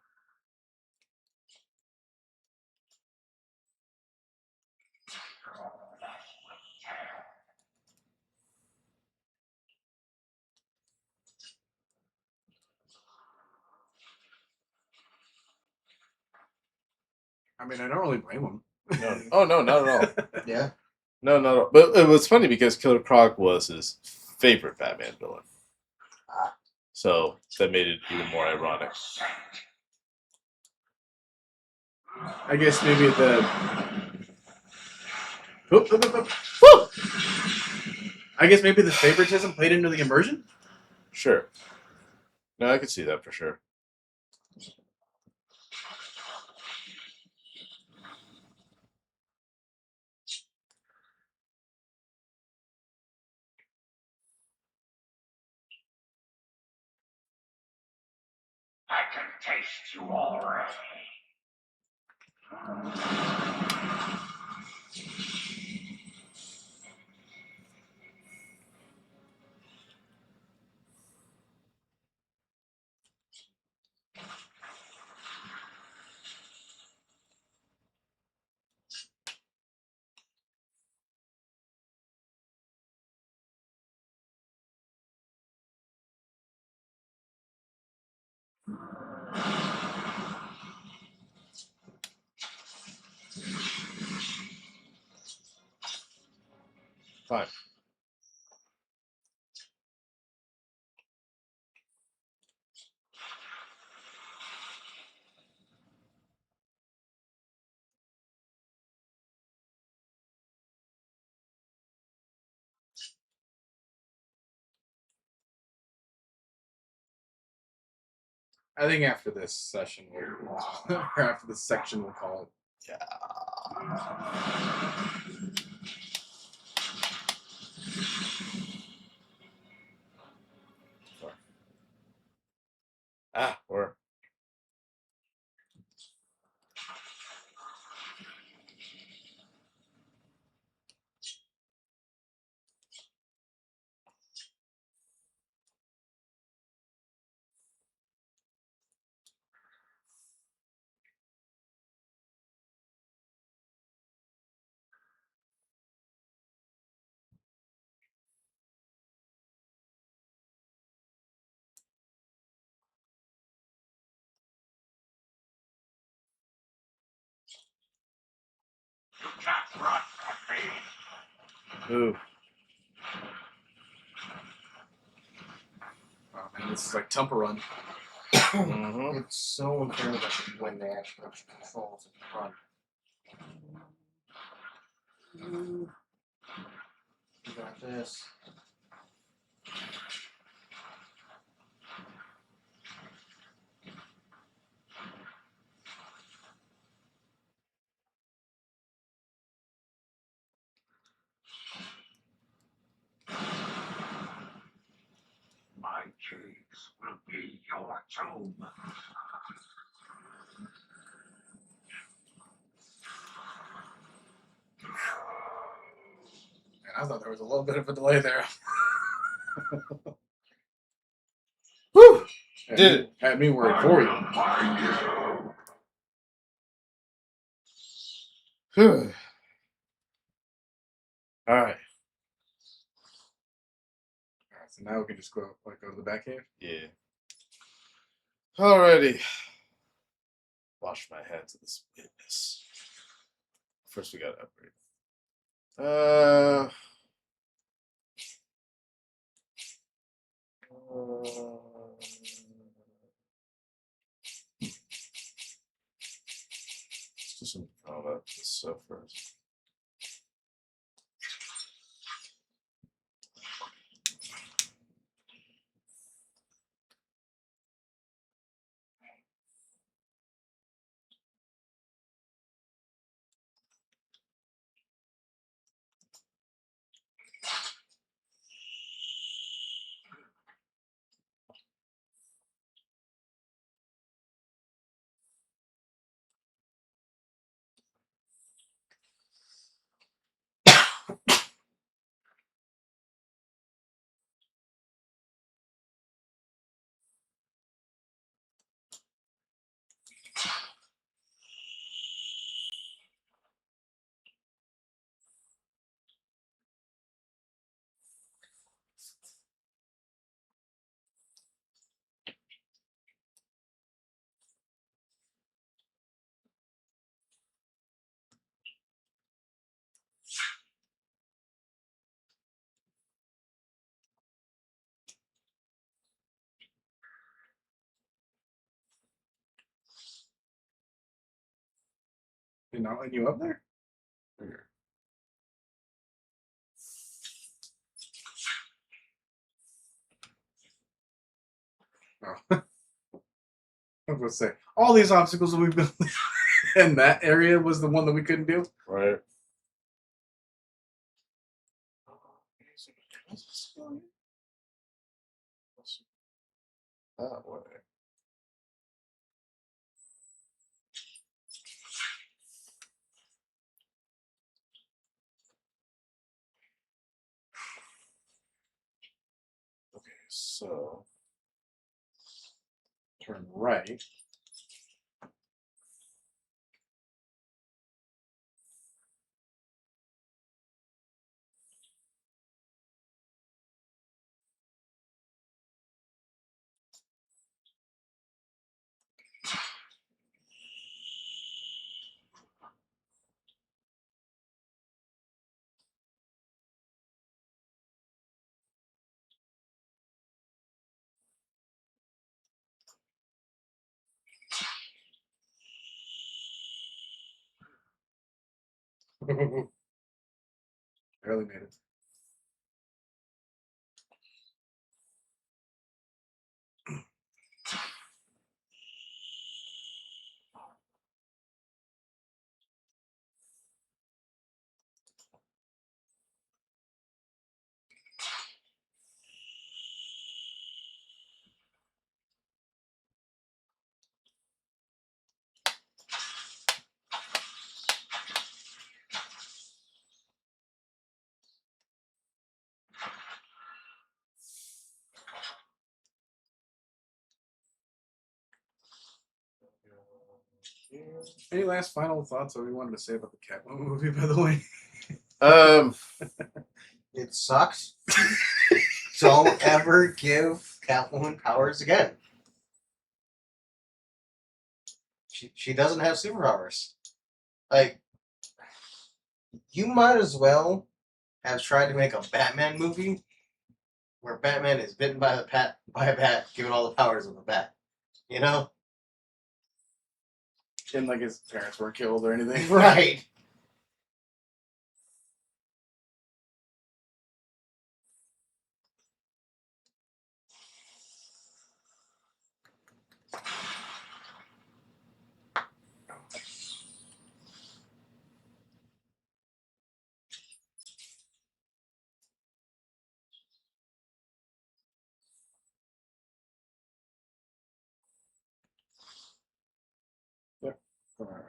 I mean, I don't really blame him. No, oh no, not at all. Yeah. No, not at all. But it was funny because Killer Croc was his favorite Batman villain. So that made it even more ironic. I guess maybe the. Oop, oop, oop, oop. Woo! I guess maybe the favoritism played into the immersion. Sure. No, I could see that for sure. I can taste you already. Fine. I think after this session, or after this section, we'll call it. Ah, or You can't run from me. ooh. Oh man, this is like Temple Run. Mm-hmm. It's so unfair that when they actually have controls in front. You got this. My caves will be your tomb. Man, I thought there was a little bit of a delay there. Whew! Had me worried for you. Find you. Whew. All right. Alright, so now we can just go to the back cave. Yeah. Alrighty. Wash my hands of this witness. First, we gotta upgrade. Let's do some combat this stuff first. Did not let you up there? Here. Oh. I was going to say, all these obstacles that we've built in that area was the one that we couldn't do. Right. That way. Okay, so Turn right. Barely made it. Any last final thoughts that we wanted to say about the Catwoman movie, by the way? It sucks. Don't ever give Catwoman powers again. She doesn't have superpowers. Like, you might as well have tried to make a Batman movie where Batman is bitten by a bat, given all the powers of a bat. You know? And like his parents were killed or anything. Right. Yep. All right.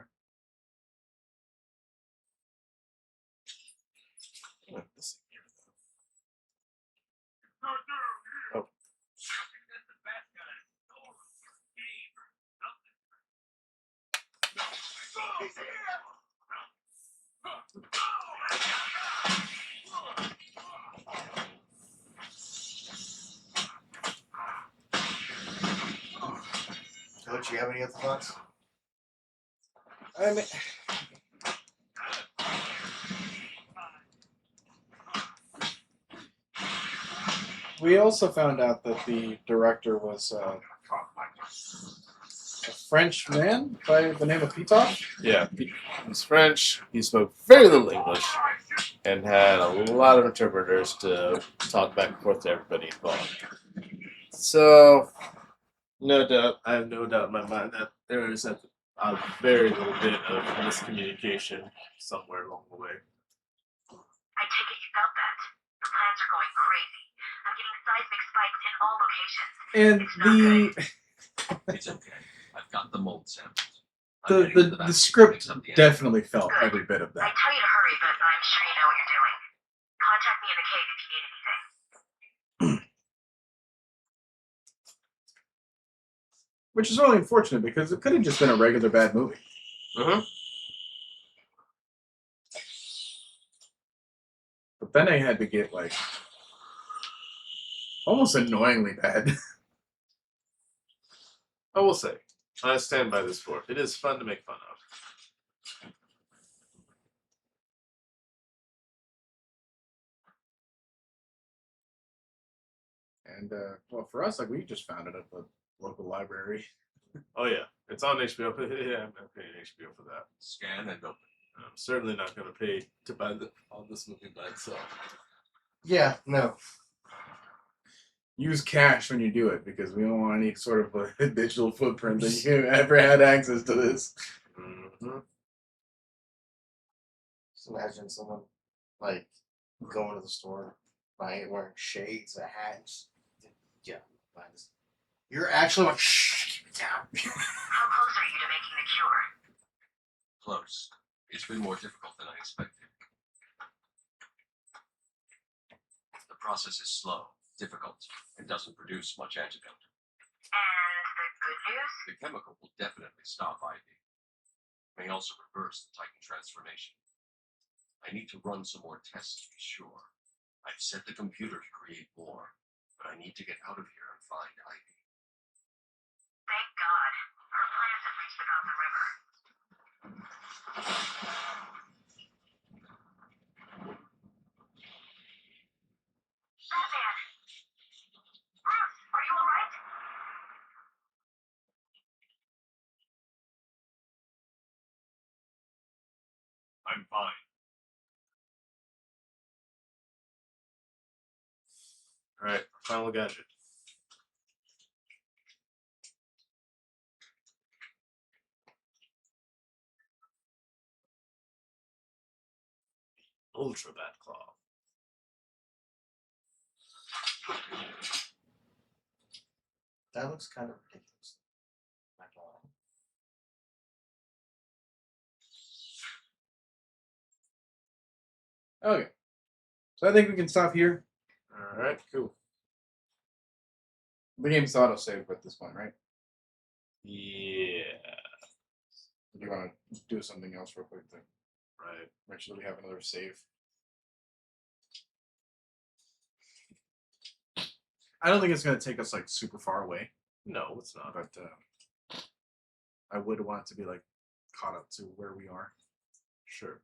Oh. Coach, you have any other thoughts? I mean, we also found out that the director was a French man by the name of Pitov. Yeah, he's French. He spoke very little English and had a lot of interpreters to talk back and forth to everybody involved. So, no doubt, I have no doubt in my mind that there is a very little bit of miscommunication somewhere along the way. I take it you felt that. The plans are going crazy. I'm getting seismic spikes in all locations. And It's not good. It's okay. I've got the mold samples. the script definitely felt every bit of I that. tell you to hurry, but I'm sure you know what you're doing. Contact me in the cave if you need anything. Which is really unfortunate because it could have just been a regular bad movie. Mm-hmm. But then I had to get like almost annoyingly bad. I will say, I stand by this sport. It is fun to make fun of. And well, for us, like we just found it at the local library. Oh yeah, it's on HBO. Yeah, I'm not paying HBO for that. Scan and open. I'm certainly not going to pay to buy on this movie by itself. Yeah, no. Use cash when you do it because we don't want any sort of a digital footprint that you ever had access to this. Mm-hmm. Just imagine someone like going to the store, buying it, wearing shades, a hat. Yeah, buy this. You're actually like, shh, keep it down. How close are you to making the cure? Close. It's been more difficult than I expected. The process is slow, difficult, and doesn't produce much antidote. And the good news? The chemical will definitely stop IV. May also reverse the Titan transformation. I need to run some more tests to be sure. I've set the computer to create more, but I need to get out of here and find Ivy. Thank God. Her plans have reached about the river. Batman! Bruce, are you alright? I'm fine. All right, final gadget. Ultra Bat Claw. That looks kind of ridiculous. Not gonna lie. Okay, so I think we can stop here. All right, cool. The game's auto-saved at this point, right? Yeah. Do you want to do something else real quick to Right. make sure that we have another save? I don't think it's going to take us like super far away, No, it's not. but I would want it to be like caught up to where we are. Sure.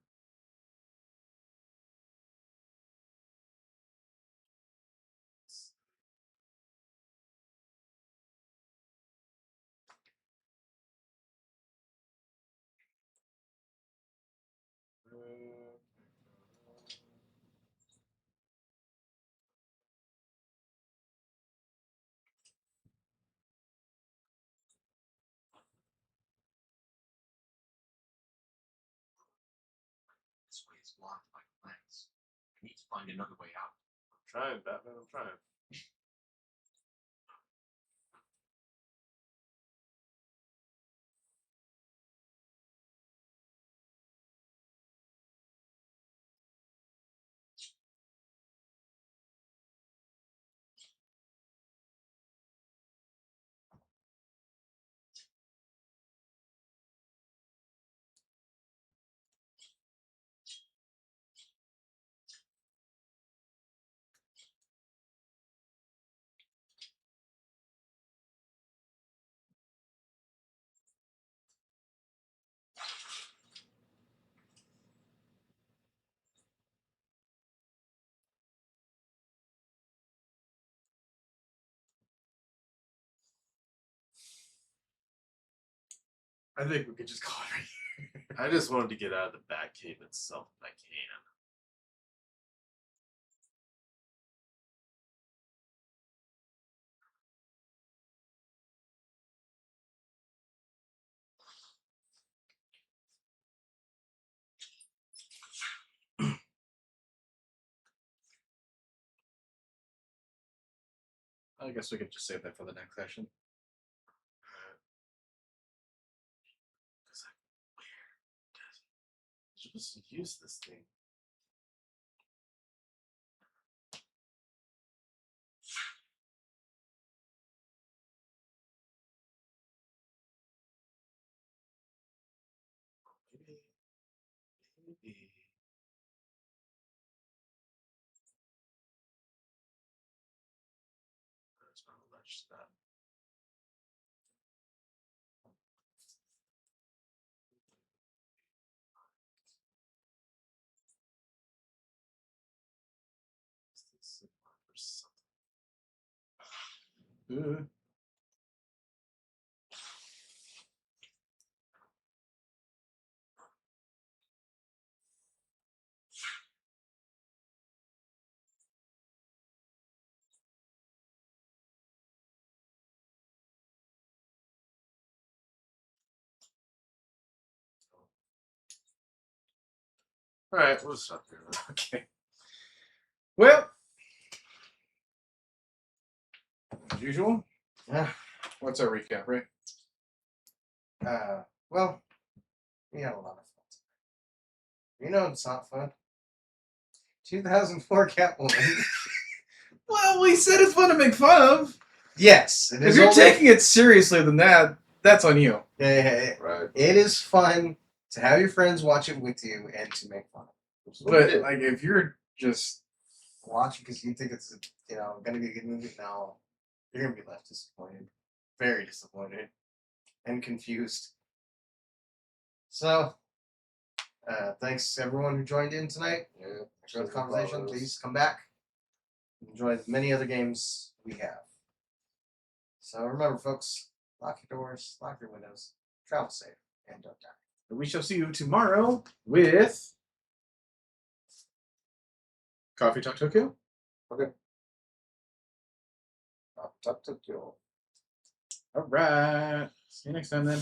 This way is blocked by plants. I need to find another way out. I'm trying, Batman. I'm trying. I think we could just call it right here. I just wanted to get out of the Batcave itself if I can. I guess we could just save that for the next session. Because I'm supposed to use this thing. Maybe. There's not much that. For something. All right, we'll stop here. Okay. Well, as usual, Yeah. what's our recap, right? Well, we had a lot of fun tonight. You know it's not fun. 2004 Catwoman. Well, we said it's fun to make fun of. Yes, it If is. you're only- taking it seriously than that, that's on you. Yeah, Right. it is fun to have your friends watch it with you and to make fun of it. But like, if you're just Watch it because you think it's gonna be a good movie. No, you're gonna be left disappointed, very disappointed, and confused. So, thanks everyone who joined in tonight. Enjoyed the conversation. Please come back. Enjoy the many other games we have. So remember, folks, lock your doors, lock your windows, travel safe, and don't die. we shall see you tomorrow with Coffee Talk Tokyo. Talk to you. All right. See you next time then.